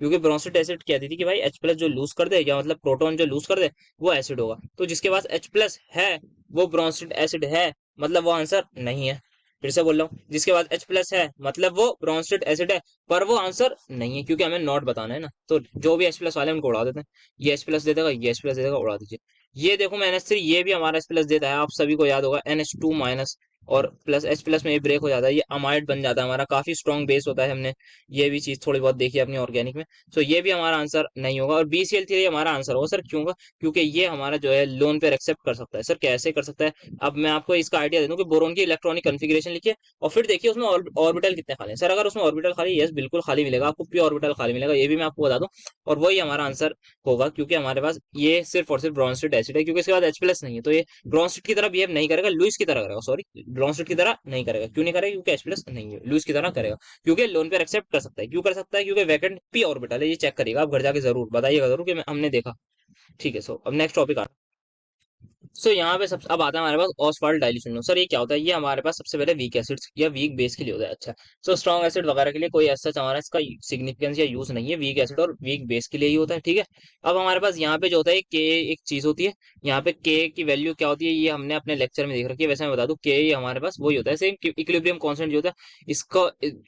क्योंकि ब्रोंस्टेड एसिड कहती थी कि भाई H प्लस जो लूज कर दे, या मतलब प्रोटॉन जो लूज कर दे वो एसिड होगा। तो जिसके पास H प्लस है वो ब्रोंस्टेड एसिड है, मतलब वो आंसर नहीं है। फिर से बोल रहा हूँ, जिसके पास H प्लस है मतलब वो ब्रोंस्टेड एसिड है, पर वो आंसर नहीं है, क्योंकि हमें नॉट बताना है ना। तो जो भी H प्लस वाले हैं उनको उड़ा देते हैं। ये H प्लस दे देगा, ये H प्लस दे देगा, उड़ा दीजिए। ये देखो मैं NH3, ये भी हमारा H प्लस देता है, आप सभी को याद होगा NH2 माइनस, और प्लस H प्लस में ये ब्रेक हो जाता है, ये अमाइड बन जाता है हमारा, काफी स्ट्रॉन्ग बेस होता है। हमने ये भी चीज थोड़ी बहुत देखी है अपनी ऑर्गेनिक में। सो ये भी हमारा आंसर नहीं होगा, और BCl3 हमारा आंसर होगा। सर क्यों होगा? क्योंकि ये हमारा जो है लोन पे एक्सेप्ट कर सकता है। सर कैसे कर सकता है? अब मैं आपको इसका आइडिया दे दूं कि बोरोन की इलेक्ट्रॉनिक कन्फिग्रेशन लिखिए और फिर देखिए उसमें ऑर्बिटल कितने खाली हैं। सर अगर उसमें ऑर्बिटल खाली, यस बिल्कुल खाली मिलेगा आपको, पी ऑर्बिटल खाली मिलेगा, ये भी मैं आपको बता दूं। और वही हमारा आंसर होगा, क्योंकि हमारे पास ये सिर्फ और सिर्फ ब्रॉन्स्टेड एसिड है, क्योंकि इसके बाद H प्लस नहीं है, तो ये ब्रॉन्स्टेड की तरह बिहेव नहीं करेगा, लुइस की तरह करेगा। सॉरी, ब्रॉन्स्टेड की तरह नहीं करेगा। क्यों नहीं करेगा? क्योंकि H प्लस नहीं है, लुइस की तरह करेगा। क्योंकि लोन पेयर एक्सेप्ट कर सकता है। क्यों कर सकता है? क्योंकि वैकेंट पी ऑर्बिटल है। ये चेक करिएगा आप घर जाके, जरूर बताइएगा जरूर कि हमने देखा। ठीक है, सो अब नेक्स्ट टॉपिक आ। सो यहाँ पे सब अब आता है हमारे पास ऑसवाल्ड डाइल्यूशन। सर ये क्या होता है? ये हमारे पास सबसे पहले वीक एसिड्स या वीक बेस के लिए होता है। अच्छा, सो स्ट्रॉन्ग एसिड वगैरह के लिए कोई ऐसा हमारा इसका सिग्निफिकेंस या यूज नहीं है, वीक एसिड और वीक बेस के लिए ही होता है। ठीक है, अब हमारे पास यहाँ पे जो होता है के, एक चीज होती है यहाँ पे के की वैल्यू क्या होती है, ये हमने अपने लेक्चर में देख रखी है। वैसे मैं बता दूं, के हमारे पास वही होता है, सेम इक्विलिब्रियम कांस्टेंट जो होता है, इसका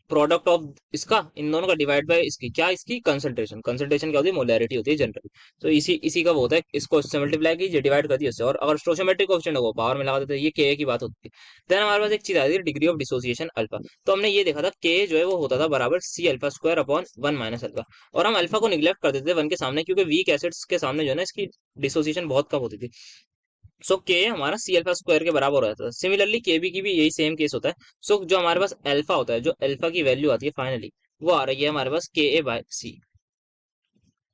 प्रोडक्ट ऑफ इसका इन दोनों का डिवाइड बाय इसकी क्या, इसकी कंसंट्रेशन। कंसंट्रेशन क्या होती है? मोलैरिटी होती है जनरली। तो इसी इसी का वो होता है, इसको इससे मल्टीप्लाई कीजिए, डिवाइड कर दिए उससे, और अगर स्टोचियोमेट्रिक कोएफिशिएंट होगा पावर में लगा देते हैं। ये के की बात होती है। देन हमारे पास एक चीज आती है डिग्री ऑफ डिसोसिएशन अल्फा। तो हमने ये देखा था के जो है वो होता था बराबर C alpha square upon 1 minus alpha, और हम अल्फा को निग्लेक्ट कर देते थे 1 के सामने, क्योंकि वीक एसिड्स के सामने जो है ना इसकी डिसोसिएशन बहुत कम होती थी। सो के हमारा C अल्फा स्क्वायर के बराबर हो जाता है। सिमिलरली के बी की भी यही सेम केस होता है। सो जो हमारे पास अल्फा होता है, जो अल्फा की वैल्यू आती है फाइनली, वो आ रही है हमारे पास KA/C।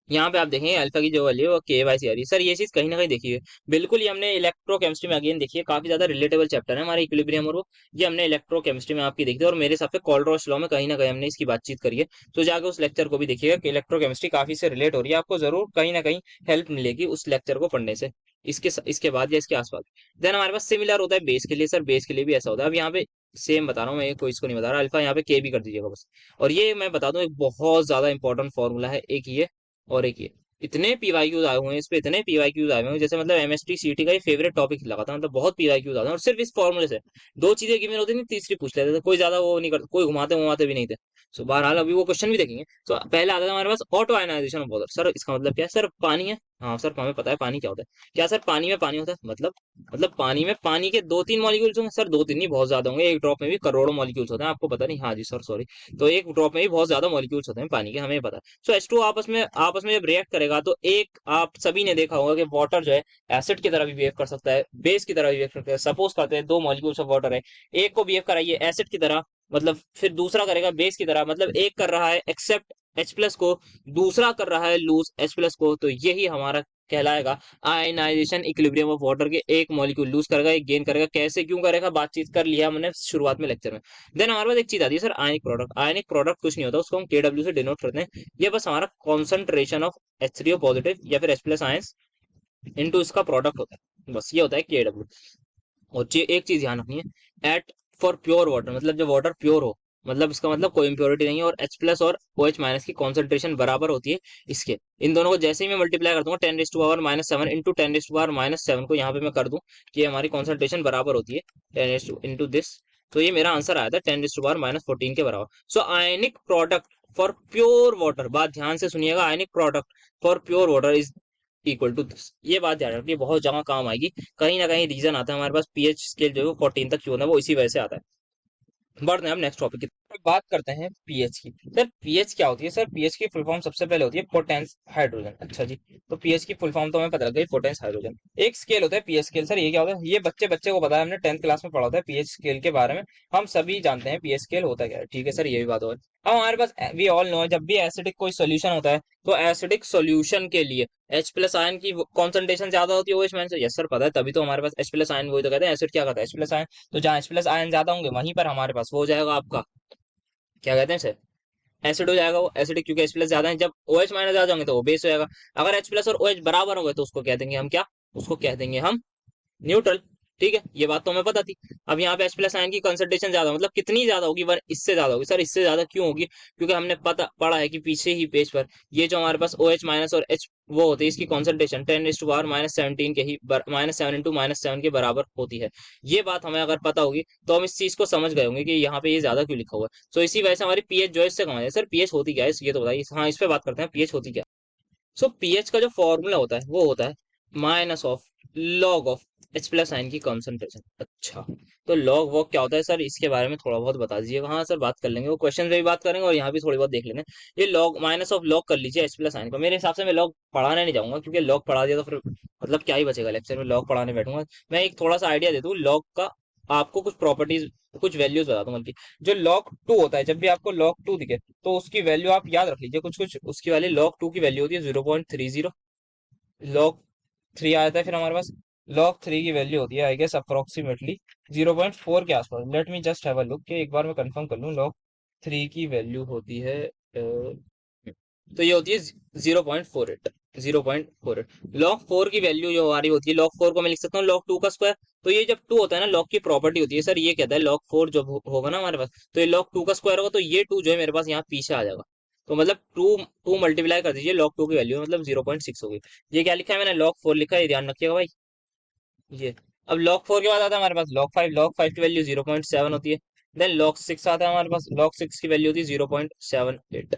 यहाँ पे आप देखेंगे अल्फा की जो वैल्यू है वो KA/C आ रही है। सर ये चीज कहीं ना कहीं देखी है, बिल्कुल ये हमने इलेक्ट्रोकेमिस्ट्री में अगेन देखी है, काफी ज्यादा रिलेटेबल चैप्टर है हमारे इक्विलिब्रियम और वो, ये हमने इलेक्ट्रोकेमिस्ट्री में आपकी देखी थी, और मेरे हिसाब से कोल्ड-रॉस लॉ में कहीं ना कहीं हमने इसकी बातचीत करी है। तो जाके उस लेक्चर को भी देखिएगा कि इलेक्ट्रोकेमिस्ट्री काफी से रिलेट हो रही है, आपको जरूर कहीं ना कहीं हेल्प मिलेगी उस लेक्चर को पढ़ने से, इसके बाद या इसके आसपास। देन हमारे पास सिमिलर होता है बेस के लिए। सर बेस के लिए भी ऐसा होता है। अब यहाँ पे सेम बता रहा हूँ मैं, कोई इसको नहीं बता रहा, अल्फा यहाँ पे के भी कर दीजिएगा बस। और ये मैं बता दूं, एक बहुत ज्यादा इंपॉर्टेंट फॉर्मूला है, एक ये और एक ये। इतने पीवाईक्यूज आए हुए हैं इस पे, इतने पीवाईक्यूज आए हुए हैं, जैसे मतलब MST CT का ये फेवरेट टॉपिक लगा था, मतलब बहुत पीवाईक्यूज आते हैं, और सिर्फ इस फॉर्मूले से दो चीजें गिवन होती थी, तीसरी पूछ लेते थे, कोई ज्यादा वो नहीं करते, कोई घुमाते घुमाते भी नहीं थे। सो बहरहाल अभी वो क्वेश्चन भी देखेंगे। तो पहले आता था हमारे पास auto ionization of water. Sir इसका मतलब क्या है? सर पानी है, हाँ सर हमें पता है पानी क्या होता है। क्या सर पानी में पानी होता है? मतलब पानी में पानी के दो तीन मॉलिक्यूल्स होंगे। सर दो तीन नहीं, बहुत ज्यादा होंगे, एक ड्रॉप में भी करोड़ों मॉलिक्यूल्स होते हैं, आपको पता नहीं? हाँ जी सर सॉरी। तो एक ड्रॉप में भी बहुत ज्यादा मॉलिक्यूल्स होते हैं पानी के, हमें पता है। सो H2 आपस में जब रिएक्ट करेगा तो एक आप सभी ने देखा होगा कि वाटर जो है एसिड की तरह भी बिहेव कर सकता है, बेस की तरह भी बिहेव कर सकता है। सपोज करते हैं दो मॉलिक्यूल्स ऑफ वाटर है, एक को बिहेव कराइए एसिड की तरह, मतलब फिर दूसरा करेगा बेस की तरह, मतलब एक कर रहा है एक्सेप्ट H प्लस को, दूसरा कर रहा है लूज H प्लस को, तो यही हमारा कहलाएगा आयनाइजेशन इक्विलिब्रियम ऑफ वाटर के। एक मॉलिक्यूल लूज करेगा, एक गेन करेगा, कैसे क्यों करेगा बातचीत कर लिया हमने शुरुआत में लेक्चर में। देन हमारे पास एक चीज आती है sir ionic product. Ionic product कुछ नहीं होता, उसको हम KW से डिनोट करते हैं। ये बस हमारा कॉन्सेंट्रेशन ऑफ H3O पॉजिटिव या फिर H प्लस आयंस इनटू इसका प्रोडक्ट होता है, बस ये होता है KW। और एक चीज ध्यान रखनी है, एट फॉर प्योर वाटर, मतलब जब वाटर प्योर हो, मतलब इसका मतलब कोई इम्प्योरिटी नहीं है, और H प्लस और OH माइनस की कॉन्सेंट्रेशन बराबर होती है इसके। इन दोनों को जैसे ही मैं मल्टीप्लाई कर दूंगा 10⁻⁻7 इंटू 10⁻⁻7 को यहाँ पे मैं कर दूं कि हमारी कॉन्सेंट्रेशन बराबर होती है 10 इंटू दिस, तो ये मेरा आंसर आया था 10⁻⁻14 के बराबर। So ionic product for pure water, बात ध्यान से सुनिएगा, ionic product for pure water is equal to this. ये बात ध्यान रखिए, बहुत जगह काम आएगी। कहीं ना कहीं रीजन आता है हमारे पास, पीएच स्केल जो है 14 तक क्यों होता है, वो इसी वजह से आता है। बढ़ते हैं हम नेक्स्ट टॉपिक की तरफ। बात करते हैं पीएच की। सर पीएच क्या होती है? सर पीएच की फुल फॉर्म सबसे पहले होती है पोटेंस हाइड्रोजन। अच्छा जी, तो पीएच की फुल फॉर्म तो हमें पता लग गई, पोटेंस हाइड्रोजन। एक स्केल होता है पीएच स्केल। सर ये क्या होता है? ये बच्चे बच्चे को पता है, हमने 10th क्लास में पढ़ा होता है पीएच स्केल के बारे में। हम सभी जानते हैं पीएच स्केल होता क्या है, ठीक है सर, ये भी बात हो। अब हमारे पास वी ऑल नो, जब भी एसिडिक कोई सोल्यूशन होता है तो एसिडिक सोल्यूशन के लिए H प्लस आयन की कॉन्सेंट्रेशन ज्यादा होती है OH माइनस से। यस सर पता है, तभी तो हमारे पास H प्लस आयन, वही तो कहते हैं एसिड क्या करता है H प्लस आयन। तो जहाँ H प्लस आयन ज्यादा होंगे वहीं पर हमारे पास वो हो जाएगा आपका, क्या कहते हैं सर, एसिड हो जाएगा वो एसिडिक, क्योंकि H प्लस ज्यादा है। जब OH माइनस ज्यादा होंगे तो वो बेस हो जाएगा। अगर H प्लस और OH बराबर हो गए तो उसको कह देंगे हम क्या, उसको कह देंगे हम न्यूट्रल। ठीक है, ये बात तो हमें पता थी। अब यहाँ पे H प्लस आयन की कंसंट्रेशन ज्यादा, मतलब कितनी ज्यादा होगी? वन इससे ज्यादा होगी। सर इससे ज्यादा क्यों होगी? क्योंकि हमने पता पढ़ा है कि पीछे ही पेज पर ये जो हमारे पास OH माइनस और H वो होती है, इसकी कॉन्सेंट्रेशन 10⁻⁻17 के ही -7 × -7 के बराबर होती है। ये बात हमें अगर पता होगी तो हम इस चीज को समझ गए होंगे कि यहाँ पे ये ज्यादा क्यों लिखा हुआ है। सो इसी वजह से हमारी पीएच जो है इससे कम है। सर पीएच होती क्या है ये तो बताइए। हाँ, इस पे बात करते हैं, पीएच होती क्या है। सो पीएच का जो फॉर्मूला होता है वो होता है minus of log of H plus ion की कॉन्सेंट्रेशन। अच्छा, तो लॉग वॉग क्या होता है सर, इसके बारे में थोड़ा बहुत बता दीजिएगा। हाँ सर बात कर लेंगे, वो क्वेश्चन में भी बात करेंगे और यहाँ भी थोड़ी बहुत देख लेंगे। ये लॉग माइनस ऑफ लॉग कर लीजिए H प्लस आयन को। मेरे हिसाब से मैं लॉग पढ़ाने नहीं जाऊंगा, क्योंकि लॉग पढ़ा दिया तो फिर मतलब क्या ही बचेगा लेक्चर में, लॉग पढ़ाने बैठूंगा। मैं एक थोड़ा सा आइडिया दे दूँ लॉग का, आपको कुछ प्रॉपर्टीज कुछ वैल्यूज बता दूं। बल्कि जो लॉग टू होता है, जब भी आपको लॉग टू दिखे तो उसकी वैल्यू आप याद रख लीजिए कुछ कुछ। उसकी वाली लॉग टू की वैल्यू होती है 0.30, लॉग थ्री आ जाता है फिर हमारे पास। लॉग थ्री की वैल्यू होती है आई गेस अप्रोक्सीमेटली 0.4 के आसपास। Let me just have a look कि एक बार मैं कंफर्म कर लूँ। लॉग थ्री की वैल्यू होती है तो ये होती है 0.48। 0.48 लॉग फोर की वैल्यू जो हमारी होती है, लॉग फोर को मैं लिख सकता हूँ लॉग टू का स्क्वायर। तो ये जब टू होता है ना, लॉग की प्रॉपर्टी होती है सर, ये कहता है लॉग फोर जब होगा ना हमारे पास, तो ये लॉग टू का स्क्वायर होगा, तो ये टू जो है मेरे पास यहाँ पीछे आ जाएगा। तो मतलब टू टू मल्टीप्लाई कर दीजिए लॉग टू की वैल्यू, मतलब 0.6 होगी। ये क्या लिखा है मैंने, लॉग फोर लिखा है, ये ध्यान रखिएगा भाई। ये अब log 4 के बाद आता है हमारे पास log 5 की वैल्यू 0.7 होती है। देन log 6 आता है हमारे पास, log 6 की वैल्यू होती है 0.78।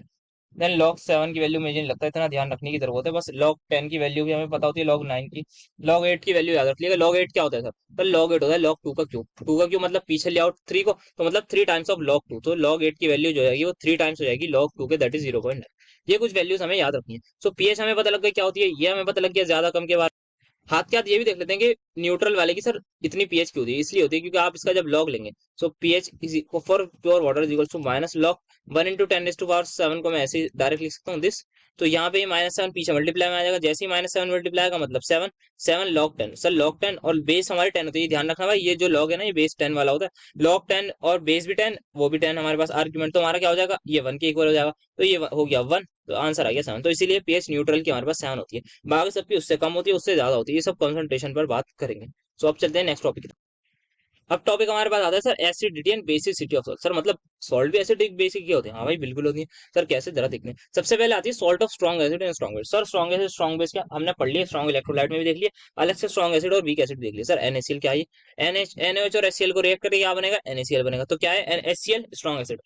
देन log 7 की वैल्यू मुझे नहीं लगता इतना ध्यान रखने की जरूरत है, बस log 10 की वैल्यू भी हमें पता होती है, log 9 की। log 8 की वैल्यू याद रख लीजिएगा। log 8 क्या होता है सर? तो log 8 होता है log 2 का क्यूब। 2 का क्यूब मतलब पीछे ले आओ 3 को, तो मतलब 3 टाइम्स ऑफ log 2। तो log 8 की वैल्यू जो है वो 3 टाइम्स हो जाएगी log 2 के, दैट इज 0.9। ये कुछ वैल्यूज हमें याद रखनी है। सो पीएच हमें पता लग गई क्या होती है, ये हमें पता लग गया ज्यादा कम के बारे। हाथ के हाथ ये भी देख लेते हैं कि न्यूट्रल वाले की सर इतनी पीएच क्यों होती है। इसलिए होती है क्योंकि आप इसका जब लॉग लेंगे, so pH is for pure water is equal to minus log 1 × 10⁻⁷ को मैं ऐसे ही डायरेक्ट लिख सकता हूँ दिस। तो यहाँ पे -7 पीछे मल्टीप्लाई में आ जाएगा, जैसे ही -7 मल्टीप्लाई का मतलब 7, 7 log 10। सर log 10 और बेस हमारे 10 होती है, ध्यान रखना भाई, ये जो log है ना ये बेस 10 वाला होता है। log 10 और बेस भी 10, वो भी 10 हमारे पास आर्ग्यूमेंट, तो हमारा क्या हो जाएगा, ये 1 के इक्वल हो जाएगा। तो ये हो गया 1, तो आंसर आ गया 7। तो इसीलिए पीएच न्यूट्रल की हमारे पास 7 होती है। बाकी सबकी उससे कम होती है, उससे ज्यादा होती है। ये सब कंसंट्रेशन पर बात करेंगे। सो अब चलते हैं नेक्स्ट टॉपिक। अब टॉपिक हमारे पास आता है sir acidity and basicity of salt. Sir मतलब सॉल्ट भी एसिडिक बेसिक क्या होते हैं? हाँ भाई बिल्कुल होती है। सर कैसे, जरा देखते हैं। सबसे पहले आती है salt of strong acid and strong base. Sir strong acid strong base क्या हमने पढ़ लिया, स्ट्रॉन्ग इलेक्ट्रोलाइट में भी देख लिया। अलग से स्ट्रॉन्ग एसिड और वीक एसिड देख लिया। सर NaCl क्या है? NH और HCl को रिएक्ट करके क्या बनेगा, NaCl बनेगा। तो क्या है HCl strong acid,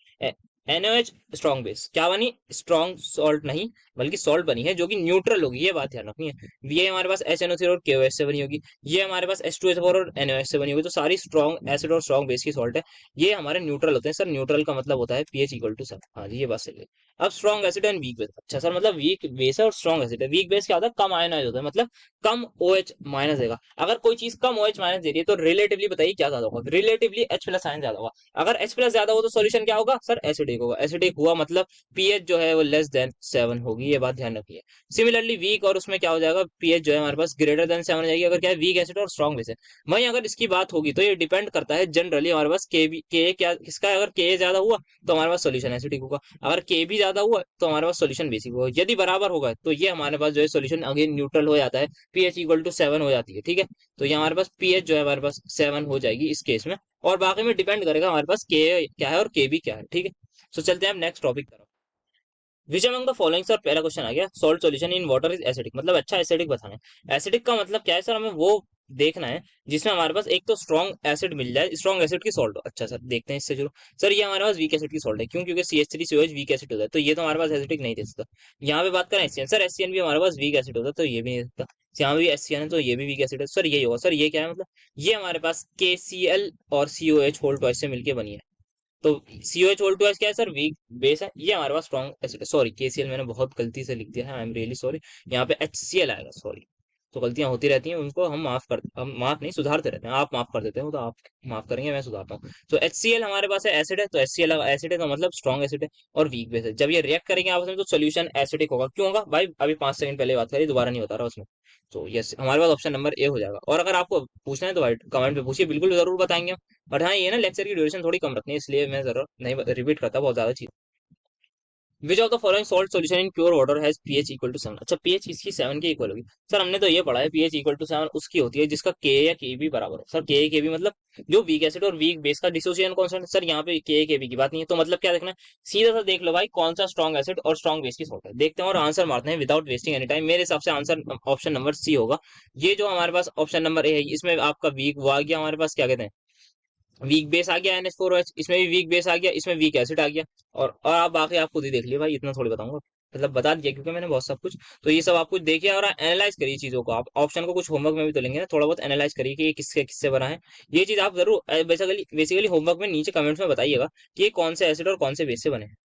NaOH strong base. क्या बनी? स्ट्रॉन्ग सॉल्ट नहीं बल्कि सॉल्ट बनी है जो कि न्यूट्रल होगी, ये बात ध्यान रखनी है। ये हमारे पास HNO3 और KOH से बनी होगी। ये हमारे पास H2SO4 और NaOH से बनी होगी। तो सारी स्ट्रॉन्ग एसिड और स्ट्रॉन्ग बेस की सॉल्ट है, ये हमारे न्यूट्रल होते हैं। सर न्यूट्रल का मतलब होता है pH इक्वल टू 7। हाँ जी, ये बात सही है। अब strong acid and weak base. अच्छा सर मतलब वीक बेस है और स्ट्रॉन्ग एसिड है। वीक बेस क्या होता है? कम आयनाइज होता है, मतलब कम OH माइनस देगा। अगर कोई चीज कम OH माइनस दे रही है तो रिलेटिवली बताइए क्या ज्यादा होगा? रिलेटिवली H प्लस आयन ज्यादा होगा। अगर H प्लस ज्यादा हो तो सोल्यूशन क्या होगा सर? एसिडिक होगा। एसिडिक हुआ मतलब pH जो है वो <<7 होगी, ये बात ध्यान रखिए। सिमिलरली वीक और उसमें क्या हो जाएगा, pH जो है हमारे पास <<7 हो जाएगी, अगर क्या है वीक एसिड और स्ट्रॉन्ग बेस है। वहीं अगर इसकी बात होगी तो ये डिपेंड करता है जनरली हमारे पास के क्या किसका है। अगर के ज्यादा हुआ तो हमारे पास सोल्यूशन एसिडिक होगा, अगर के भी ज्यादा हुआ तो हमारे पास सोल्यूशन बेसिक होगा। यदि बराबर होगा तो ये हमारे पास जो है सोल्यूशन अगेन न्यूट्रल हो जाता है, pH इक्वल टू 7 हो जाती है। ठीक है, तो ये हमारे पास pH जो है हमारे पास 7 हो जाएगी इस केस में। और बाकी में डिपेंड करेगा हमारे पास के क्या है और के भी क्या है। ठीक है, तो चलते हैं हम नेक्स्ट टॉपिक तरफ। विच अमंग द फॉलोइंग, सर पहला क्वेश्चन आ गया, salt solution in water is acidic, मतलब अच्छा एसिडिक बताना है। एसिडिक का मतलब क्या है सर? हमें वो देखना है जिसमें हमारे पास एक तो स्ट्रॉन्ग एसिड मिल जाए, स्ट्रॉन्ग एसिड की सॉल्ट हो। अच्छा सर देखते हैं इससे शुरू। सर ये हमारे पास वीक एसिड की सॉल्ट है, क्यों? क्योंकि CH3COH वीक एसिड होता है, तो ये तो हमारे पास एसिडिक नहीं दे सकता। यहाँ पे बात करें HCN, सर HCN भी हमारे पास वीक एसिड होता है, तो ये भी नहीं दे सकता। यहाँ भी HCN है तो ये भी वीक एसिड है। सर यही होगा। सर ये क्या है मतलब? ये हमारे पास KCl और COH होल्ड से मिलकर बनी है। तो COH क्या है सर, वीक बेस है, ये हमारे पास स्ट्रॉन्ग एसिड है। सॉरी KCl मैंने बहुत गलती से लिख दिया है, आई एम रियली सॉरी। यहाँ पे HCl आएगा, सॉरी। तो गलतियां होती रहती हैं, उनको हम माफ नहीं सुधारते रहते हैं। आप माफ कर देते हो तो आप माफ करेंगे, मैं सुधारता हूँ। तो HCl हमारे पास है, एसिड है, तो HCl एसिड है, तो मतलब स्ट्रॉन्ग एसिड है और वीक बेस है। जब ये रिएक्ट करेंगे आपस में तो सोल्यूशन एसिडिक होगा। क्यों होगा भाई, अभी 5 सेकंड पहले बात करी, दोबारा नहीं बता रहा उसमें। तो यस, हमारे पास ऑप्शन नंबर ए हो जाएगा। और अगर आपको पूछना है तो भाई कमेंट पे पूछिए, बिल्कुल जरूर बताएंगे हम। बट हाँ, ये ना लेक्चर की ड्यूरेशन थोड़ी कम रखनी है, इसलिए मैं जरूर नहीं रिपीट करता बहुत ज्यादा चीज। Which of the following salt solution in pure water has pH equal to 7? अच्छा, pH किसकी 7 के इक्वल होगी? सर हमने तो ये पढ़ा है, pH इक्वल टू 7 उसकी होती है जिसका Ka या Kb बराबर हो। सर Ka Kb मतलब जो वीक एसिड और वीक बेस का डिसोसिएशन कांस्टेंट। सर यहाँ पे Ka Kb की बात नहीं है, तो मतलब क्या देखना है, सीधा सा देख लो भाई कौन सा स्ट्रॉन्ग एसिड और स्ट्रॉन्ग बेस की सॉल्ट है, देखते हैं और आंसर मारते हैं विदाउट वेस्टिंग एनी टाइम। मेरे हिसाब से आंसर ऑप्शन नंबर सी होगा। ये जो हमारे पास ऑप्शन नंबर ए है, इसमें आपका वीक वो आ गया हमारे पास, क्या कहते हैं, वीक बेस आ गया NH4OH, इसमें भी वीक बेस आ गया, इसमें वीक एसिड आ गया। और आप बाकी आप खुद ही देख लिया भाई, इतना थोड़ी बताऊंगा, मतलब बता दिया क्योंकि मैंने बहुत सब कुछ। तो ये सब आप कुछ देखिए और एनालाइज करिए चीजों को। आप ऑप्शन को कुछ होमवर्क में भी तो लेंगे ना, थोड़ा बहुत एनालाइज करिए कि ये किससे किससे बना है। ये चीज आप जरूर बेसिकली बेसिकली होमवर्क में नीचे कमेंट्स में बताइएगा कि ये कौन से एसिड और कौन से बेस से बने हैं।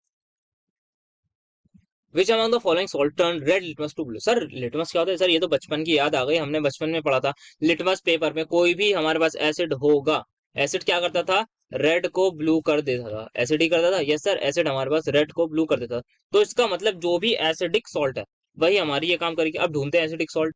Which among the following salt turn red litmus to blue? Sir litmus क्या होता है? सर ये तो बचपन की याद आ गई, हमने बचपन में पढ़ा था। लिटमस पेपर में कोई भी हमारे पास एसिड होगा, एसिड क्या करता था, रेड को ब्लू कर देता था। एसिड ही करता था, यस सर, एसिड हमारे पास रेड को ब्लू कर देता था। तो इसका मतलब जो भी एसिडिक सॉल्ट है वही हमारी ये काम करेगी। अब ढूंढते हैं एसिडिक सॉल्ट।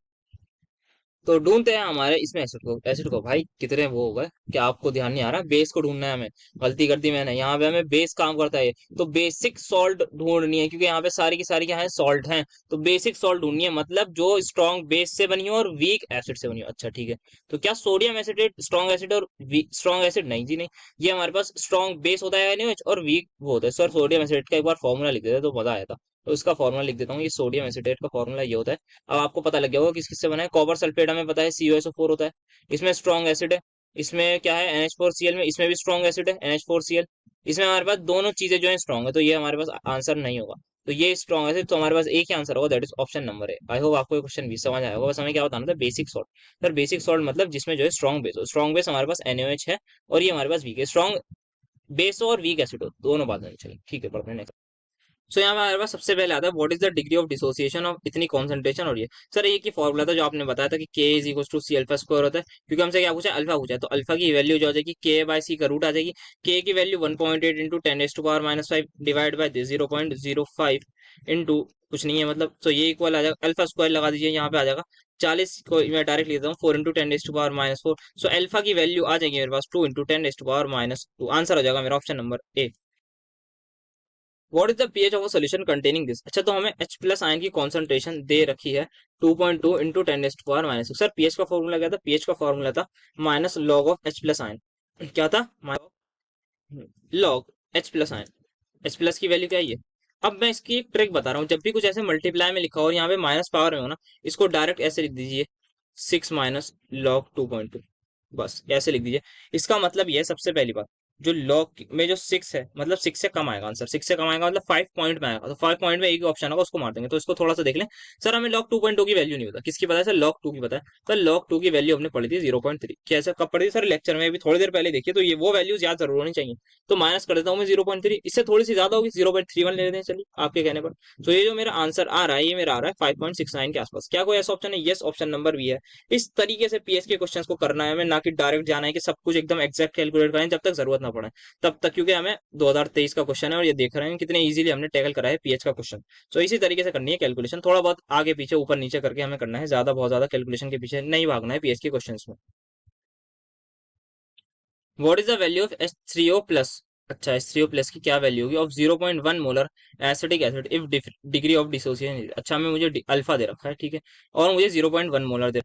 तो ढूंढते हैं हमारे इसमें एसिड को भाई कितने वो हो गए, क्या आपको ध्यान नहीं आ रहा? बेस को ढूंढना है हमें। गलती कर दी मैंने, यहाँ पे हमें बेस काम करता है। तो बेसिक सॉल्ट ढूंढनी है, क्योंकि यहाँ पे सारी की सारी क्या है, सॉल्ट हैं। तो बेसिक सॉल्ट ढूंढनी है, मतलब जो स्ट्रॉन्ग बेस से बनी हो और वीक एसिड से बनी हो। अच्छा ठीक है, तो क्या सोडियम एसिडेट स्ट्रॉन्ग एसिड और स्ट्रॉन्ग एसिड? नहीं जी नहीं, ये हमारे पास स्ट्रॉन्ग बेस होता है NaOH और वीक वो होता है। सर सोडियम एसिडेट का एक बार फॉर्मूला लिख देते तो मजा आया था। तो इसका फॉर्मूला लिख देता हूँ, ये सोडियम एसिडेट का फॉर्मूला ये होता है। अब आपको पता लग गया होगा किस किस से बना है। कॉपर सल्फेट हमें पता है CuSO4 होता है, इसमें स्ट्रॉन्ग एसिड है। इसमें क्या है, NH4Cl में, इसमें भी स्ट्रॉन्ग एसिड है NH4Cl। इसमें हमारे पास दोनों चीजें जो है स्ट्रॉन्ग है, तो ये हमारे पास आंसर नहीं होगा। तो ये स्ट्रॉन्ग एसिड, तो हमारे पास एक ही आंसर होगा, दैट इज ऑप्शन नंबर है। आई होप आपको ये क्वेश्चन भी समझ आया होगा। बस हमें क्या बताना था, basic salt. Sir basic salt मतलब जिसमें जो है स्ट्रॉन्ग बेस हो। स्ट्रॉन्ग बेस हमारे पास NaOH है और ये हमारे पास वीक है। स्ट्रॉन्ग बेस हो और वीक एसिड हो, दोनों बात नहीं चलेगी। ठीक है, पढ़ते हैं। सो यहाँ पे हमारे पास सबसे पहले आता है what is the degree of dissociation of इतनी कॉन्सेंट्रेशन। और ये सर एक ही फॉर्मूला था जो आपने बताया था कि K is equal to C alpha square होता है। क्योंकि हमसे क्या पूछा, अल्फा पूछा है, तो अल्फा की वैल्यू जो हो जाएगी K/C का रूट आ जाएगी। K की value 1.8 into 10⁻⁵ divide by 0.05 into कुछ नहीं है मतलब, तो ये इक्वल आ जाएगा, अल्फा स्क्वायर लगा दीजिए, यहाँ पे आ जाएगा 40 को मैं डायरेक्ट लिख देता हूँ 4 इंटू 10⁻⁴। सो अल्फा की वैल्यू आ जाएगी मेरे पास 2 इंटू 10⁻²। आंसर हो जाएगा मेरा option number A. What is the pH of a solution containing this? अच्छा, तो हमें H प्लस आयन की कॉन्सेंट्रेशन दे रखी है 2.2 इंटू 10⁻⁻⁶। सर pH का फॉर्मूला क्या था? pH का फॉर्मूला था minus log of H plus ion. क्या था? Log H plus ion. H plus की वैल्यू क्या है ये? अब मैं इसकी एक ट्रिक बता रहा हूँ, जब भी कुछ ऐसे मल्टीप्लाई में लिखा हो और यहाँ पे माइनस पावर में हो ना, इसको डायरेक्ट ऐसे लिख दीजिए, 6 माइनस लॉग 2.2, बस ऐसे लिख दीजिए। इसका मतलब ये है, सबसे पहली बात, जो लॉग में जो 6 है, मतलब 6 से कम आएगा आंसर, 6 से कम आएगा मतलब 5 पॉइंट में आएगा, तो 5 पॉइंट में एक ही ऑप्शन होगा, उसको मार देंगे। तो इसको थोड़ा सा देख लें। सर हमें लॉग 2.2 की वैल्यू नहीं पता, किसकी पता है सर? लॉग 2 की पता है। तो लॉग 2 की वैल्यू हमने पढ़ी थी 0.3। कैसे कब पढ़ी थी सर? लेक्चर में अभी थोड़ी देर पहले देखिए। तो ये वो वैल्यूज याद जरूर होनी चाहिए। तो माइनस कर देता हूँ मैं 0.3, इससे थोड़ी सी ज्यादा होगी 0.31 ले लेते हैं, चलिए आपके कहने पर। तो ये जो मेरा आंसर आ रहा है, ये मेरा आ रहा है 5.69 के आसपास। क्या कोई ऐसा ऑप्शन है? यस, ऑप्शन नंबर भी है। इस तरीके से पीएस के क्वेश्चंस को करना है हमें, ना कि डायरेक्ट जाना है कि सब कुछ एकदम एक्जैक्ट कैलकुलेट करें जब तक जरूरत ना पड़े तब तक, क्योंकि हमें 2023 का क्वेश्चन है और ये देख रहे हैं कितने इजीली हमने टैकल करा है पीएच का क्वेश्चन। तो इसी तरीके से करनी है कैलकुलेशन, थोड़ा बहुत आगे पीछे ऊपर नीचे करके हमें करना है, ज्यादा बहुत ज्यादा कैलकुलेशन के पीछे नहीं भागना है पीएच के क्वेश्चन में। What is the value of H3O plus? अच्छा, H3O प्लस की क्या वैल्यू होगी of 0.1 molar acetic acid if degree of dissociation? अच्छा, हमें मुझे अल्फा दे रखा है, ठीक है, और मुझे 0.1 molar they.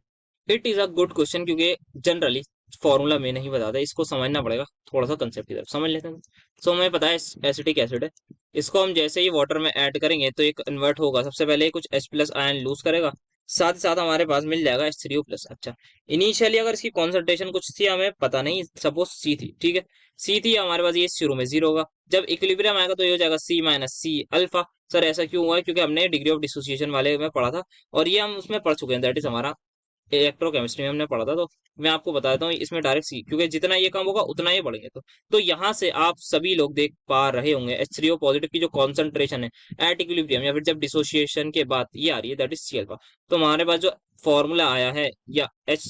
It is a good question, क्योंकि जनरली फॉर्मूला में नहीं बताता, इसको समझना पड़ेगा। थोड़ा सा कंसेप्ट की तरफ समझ लेते हैं। सो हमें पता है एसिटिक एसिड है, इसको हम जैसे ही वाटर में ऐड करेंगे तो ये कन्वर्ट होगा। सबसे पहले कुछ H प्लस आयन लूज करेगा, साथ ही साथ हमारे पास मिल जाएगा H3O प्लस। अच्छा, इनिशियली अगर इसकी कॉन्सेंट्रेशन कुछ थी, हमें पता नहीं, सपोज C थी, ठीक है, C थी हमारे पास, ये शुरू में 0 होगा। जब इक्विलिब्रियम आएगा तो ये हो जाएगा C-C अल्फा। सर ऐसा क्यों हुआ है? क्योंकि हमने डिग्री ऑफ डिसोसिएशन वाले में पढ़ा था और ये हम उसमें पढ़ चुके हैं, दैट इज हमारा इलेक्ट्रोकेमिस्ट्री में हमने पढ़ा था, तो मैं आपको बताता हूँ इसमें डायरेक्ट सी, क्योंकि जितना ये कम होगा उतना ये बढ़ेंगे। तो यहाँ से आप सभी लोग देख पा रहे होंगे H3O पॉजिटिव की जो कॉन्सेंट्रेशन है एट इक्विलिब्रियम या फिर जब डिसोसिएशन के बाद ये आ रही है, दैट इज सी अल्फा। तो हमारे पास जो फॉर्मूला आया है या H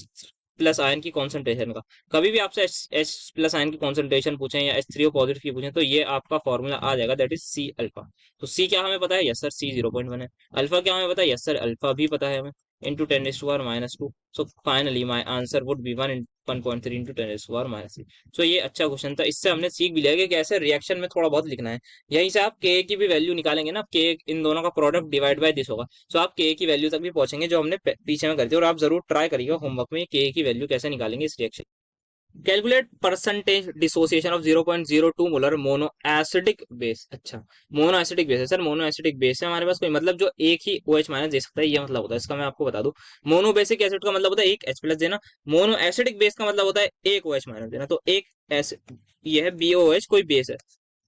प्लस आयन की कॉन्सेंट्रेशन का, कभी भी आपसे H प्लस आयन की कॉन्सेंट्रेशन पूछें या H3O पॉजिटिव की पूछें, तो ये आपका फॉर्मूला आ जाएगा, दैट इज सी अल्फा। तो सी क्या हमें पता है? यस सर, सी 0.1 है। अल्फा क्या हमें पता है? यस सर, अल्फा भी पता है हमें, into 10 raised to power minus 2. So finally my answer would be 1.3 into 10 raised to power minus 3. So ये अच्छा क्वेश्चन था, इससे हमने सीख भी लिया कि कैसे रिएक्शन में थोड़ा बहुत लिखना है। यहीं से आप के की भी वैल्यू निकालेंगे ना, के इन दोनों का प्रोडक्ट डिवाइड बाय दिस होगा, सो आप के की वैल्यू तक भी पहुंचेंगे जो हमने पीछे में कर दी। और आप जरूर ट्राई करिएगा होमवर्क में के की वैल्यू कैसे निकालेंगे इस reaction. Calculate percentage dissociation of 0.02 molar mono acidic base. अच्छा, मोनो एसिडिक बेस है सर, मोनो एसिडिक बेस है हमारे पास कोई, मतलब जो एक ही OH माइनस दे सकता है, ये मतलब होता है इसका। मैं आपको बता दूं, मोनो बेसिक एसिड का मतलब होता है एक H प्लस देना, मोनो एसिडिक बेस का मतलब होता है एक OH माइनस देना। तो एक एसिड, ये है BOH कोई बेस है,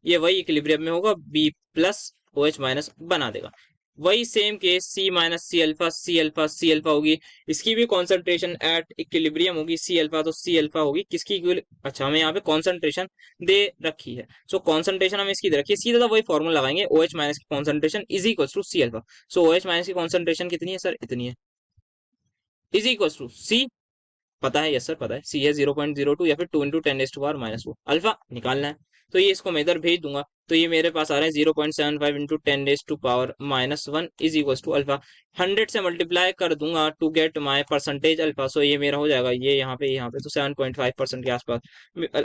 ये वही इक्विलिब्रियम में होगा, B प्लस OH माइनस बना देगा। वही same case C minus C alpha, C alpha C alpha होगी, इसकी भी कॉन्सेंट्रेशन एट इक्विलिब्रियम होगी सी अल्फा, तो सी अल्फा होगी किसकी अच्छा हमें यहाँ पे कॉन्सेंट्रेशन दे रखी है, सो कॉन्सेंट्रेशन हमें इसकी दे रखी है, सीधा वही फॉर्मूला लगाएंगे, OH माइनस की concentration is equal to C alpha. So OH minus की कॉन्सेंट्रेशन कितनी है सर? इतनी है, इज इक्वल टू सी, पता है? यस सर पता है, सी है 0.02 या फिर 2 इंटू 10⁻⁻²। अल्फा निकालना है, तो ये इसको मैं इधर भेज दूंगा, तो ये मेरे पास आ रहा है 0.75 into 10⁻⁻1 is equal to alpha. 100 से मल्टीप्लाई कर दूंगा to get my percentage alpha, so ये मेरा हो जाएगा ये यहाँ पे तो 7.5% के आसपास,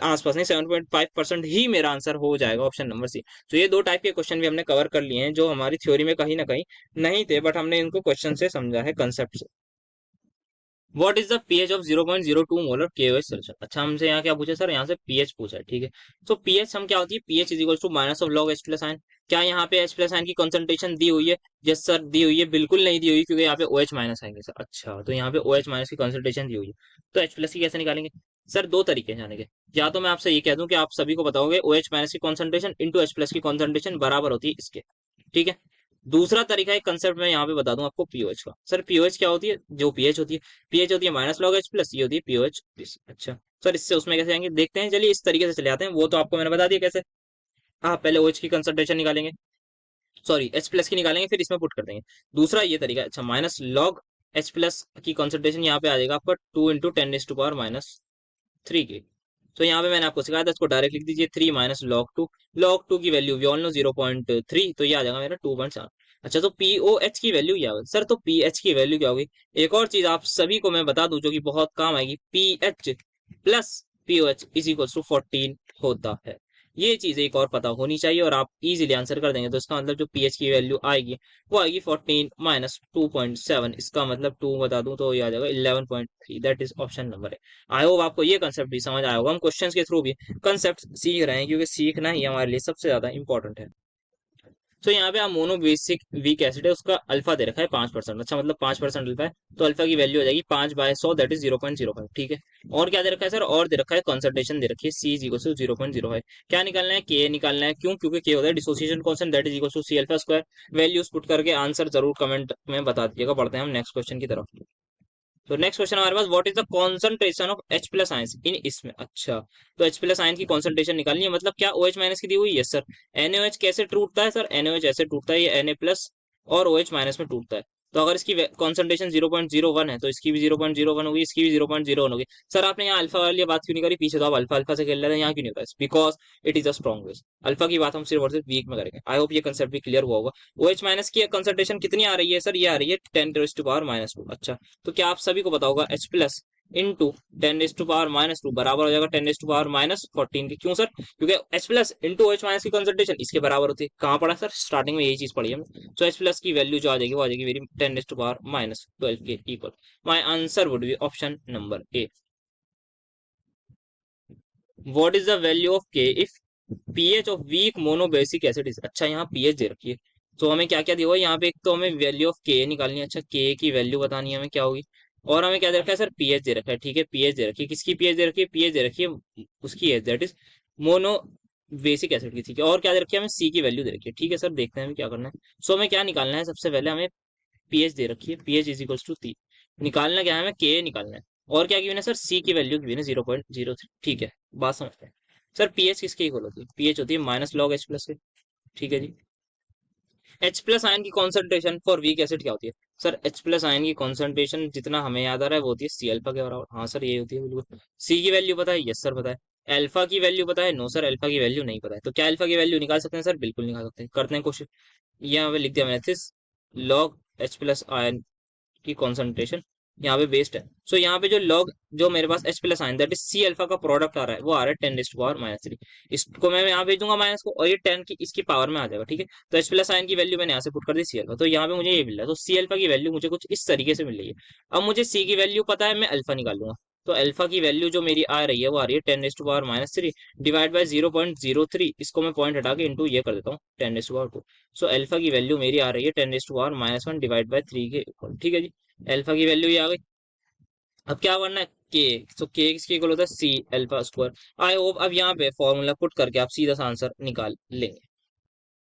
आसपास नहीं 7.5% ही मेरा आंसर हो जाएगा, ऑप्शन नंबर सी। तो ये दो टाइप के क्वेश्चन भी हमने कवर कर लिए हैं जो हमारी थ्योरी में कहीं ना कहीं नहीं थे, बट हमने इनको क्वेश्चन से समझा है, कंसेप्ट से। What is the pH of 0.02 molar KOH solution. अच्छा, हमसे यहाँ क्या पूछा सर? यहाँ से पीएच पूछा है, ठीक है। तो पीएच हम क्या होती है? PH is equal to minus of log H plus ion. क्या यहाँ पे H प्लस आयन की कंसंट्रेशन दी हुई है? यस सर दी हुई है, बिल्कुल नहीं दी हुई, क्योंकि यहाँ पे OH माइनस आएंगे सर। अच्छा, तो यहाँ पे OH माइनस की कंसंट्रेशन दी हुई है, तो H प्लस की कैसे निकालेंगे सर? दो तरीके हैं जाने के। या तो मैं आपसे ये कह दूं कि आप सभी को बताओगे OH माइनस की कॉन्सेंट्रेशन इंटू H प्लस की कॉन्सेंट्रेशन बराबर होती है इसके, ठीक है। दूसरा तरीका एक कंसेप्ट में यहाँ पे बता दूं आपको पीओएच का। सर पीओएच क्या होती है? जो पीएच होती है, पीएच होती है माइनस लॉग H प्लस, ये होती है पीओएच। अच्छा सर, इससे उसमें कैसे आएंगे देखते हैं, चलिए इस तरीके से चले आते हैं, वो तो आपको मैंने बता दिया कैसे। हाँ, पहले OH की कंसंट्रेशन निकालेंगे, सॉरी H प्लस की निकालेंगे, फिर इसमें पुट कर देंगे। दूसरा ये तरीका, अच्छा माइनस लॉग H प्लस की कॉन्सेंट्रेशन यहाँ पे आ जाएगा आपका 2 इंटू 10⁻⁻³ की। तो यहाँ पे मैंने आपको सिखाया था, इसको डायरेक्ट लिख दीजिए 3 माइनस लॉग 2, लॉग 2 की वैल्यू वी ऑल नो 0.3, तो ये आ जाएगा मेरा 2.7। अच्छा, तो पीओएच की वैल्यू क्या होगी सर? तो पीएच की वैल्यू क्या होगी? एक और चीज आप सभी को मैं बता दूं जो कि बहुत काम आएगी, pH plus pOH is equal to 14 होता है। ये चीज एक और पता होनी चाहिए, और आप इजीली आंसर कर देंगे। तो इसका मतलब जो पीएच की वैल्यू आएगी वो आएगी 14 माइनस 2.7, इसका मतलब 2 बता दूं तो ये आ जाएगा 11.3, दैट इज ऑप्शन नंबर है। आई होप आपको ये कंसेप्ट भी समझ आया होगा, हम क्वेश्चंस के थ्रू भी कंसेप्ट सीख रहे हैं, क्योंकि सीखना ही हमारे लिए सबसे ज्यादा इंपॉर्टेंट है। तो यहाँ पे आप मोनो बेसिक वीक एसिड है, उसका अल्फा दे रखा है 5%। अच्छा, मतलब 5% अल्फा है, तो अल्फा की वैल्यू हो जाएगी 5/100, दैट इज 0.05, ठीक है। और क्या दे रखा है सर? और दे रखा है कॉन्सेंट्रेशन दे रखी है सी इज इक्वल टू 0.05। क्या निकालना है? के निकालना है, क्यों? क्योंकि के होता है dissociation constant, that is equal to C alpha square. Values put करके आंसर जरूर कमेंट में बता दीजिएगा। बढ़ते हैं हम नेक्स्ट क्वेश्चन की तरफ। तो नेक्स्ट क्वेश्चन हमारे पास, what is the concentration of H plus ions in इसमें। अच्छा, तो H प्लस आयन की कॉन्सेंट्रेशन निकालनी है, मतलब क्या OH माइनस की दी हुई है सर। NaOH कैसे टूटता है सर? NaOH ऐसे टूटता है, ये Na प्लस और OH माइनस में टूटता है। तो अगर इसकी कॉन्सेंट्रेशन 0.01 है, तो इसकी भी 0.01 होगी, इसकी भी 0.01 होगी। सर आपने यहाँ अल्फा वाली बात क्यों नहीं करी? पीछे तो आप अल्फा अल्फा से खेल रहे थे, यहाँ क्यों नहीं होता? Because it is a strong base. Alpha की बात हम सिर्फ और सिर्फ वीक में करेंगे। आई होप ये कंसेप्ट भी क्लियर हुआ होगा। OH माइनस की कंसेंट्रेशन कितनी आ रही है सर? ये आ रही है 10⁻²। अच्छा, तो क्या आप सभी को पता होगा H प्लस इंटू 10⁻⁻2 बराबर हो जाएगा 10⁻⁻14 के। क्यों सर? क्योंकि H plus into OH minus की कंसंट्रेशन इसके बराबर होती है। कहाँ पढ़ा सर? स्टार्टिंग में यही चीज पढ़ी हमने। तो H प्लस की वैल्यू जो आ जाएगी वो आ जाएगी मेरी 10⁻⁻12 के इक्वल। My answer would be option number A. What is the value of K if pH of weak monobasic acid is. अच्छा, यहाँ पीएच दे रखी है, तो हमें क्या क्या दिया हुआ है यहाँ पे? एक तो हमें वैल्यू ऑफ के निकालनी है। अच्छा, के की वैल्यू बतानी है हमें क्या होगी, और हमें क्या दे रखा है सर? पीएच दे रखा है, ठीक है। पीएच दे रखी है, किसकी पीएच दे रखी है? पीएच दे रखी है उसकी H, that is mono basic acid की, ठीक है। और क्या दे रखी है? हमें सी की वैल्यू दे रखी है, ठीक है सर। देखते हैं हमें क्या करना है। सो हमें क्या निकालना है? सबसे पहले हमें पीएच दे रखी है, पीएच इज इक्वल टू 3। निकालना क्या है, हमें के निकालना है। और क्या गिवन है सर, सी की वैल्यू गिवन है 0.03। ठीक है, बात समझते हैं। सर पीएच किसकी इक्वल होती है, पीएच होती है माइनस लॉग एच प्लस के। ठीक है जी। एच प्लस आयन की कॉन्सेंट्रेशन फॉर वीक एसिड क्या होती है, सर एच प्लस आयन की कॉन्सेंट्रेशन जितना हमें याद आ रहा है वो होती है सी अल्फा के बराबर। हाँ सर ये होती है बिल्कुल। सी की वैल्यू पता है, यस सर पता है। अल्फा की वैल्यू पता है, नो सर अल्फा की वैल्यू नहीं पता है। तो क्या अल्फा की वैल्यू निकाल सकते हैं सर, बिल्कुल निकाल सकते हैं, करते हैं क्वेश्चन। यहाँ पे लिख दिया मैंने this log H plus ion की कॉन्सेंट्रेशन यहाँ पे बेस्ड है। सो यहाँ पे जो लॉग जो मेरे पास H plus ion that is C alpha का प्रोडक्ट आ रहा है वो आ रहा है 10⁻⁻³ इसको मैं यहाँ भेजूंगा माइनस को, और ये 10 की इसकी पावर में आ जाएगा। ठीक है, तो एच प्लस आयन की वैल्यू मैंने यहाँ से पुट कर दी सी अल्फा, तो यहाँ पे मुझे ये मिल रहा है। तो सी अल्फा की वैल्यू मुझे कुछ इस तरीके से मिल रही है। अब मुझे सी की वैल्यू पता है, मैं अल्फा निकालूंगा। तो अल्फा की वैल्यू जो मेरी आ रही है वो आ रही है 10⁻³ डिवाइड बाय 0.03, इसको मैं पॉइंट हटा के इंटू ये कर देता हूँ 10⁻²। सो अल्फा की वैल्यू मेरी आ रही है 10⁻⁻1 डिवाइड बाय 3 के इक्वल। ठीक है जी, अल्फा की वैल्यू ये आ गई। अब क्या करना है, के। तो के किसके इक्वल होता है, C alpha square. I hope अब यहाँ पे फॉर्मूला पुट करके आप सीधा सा आंसर निकाल लेंगे।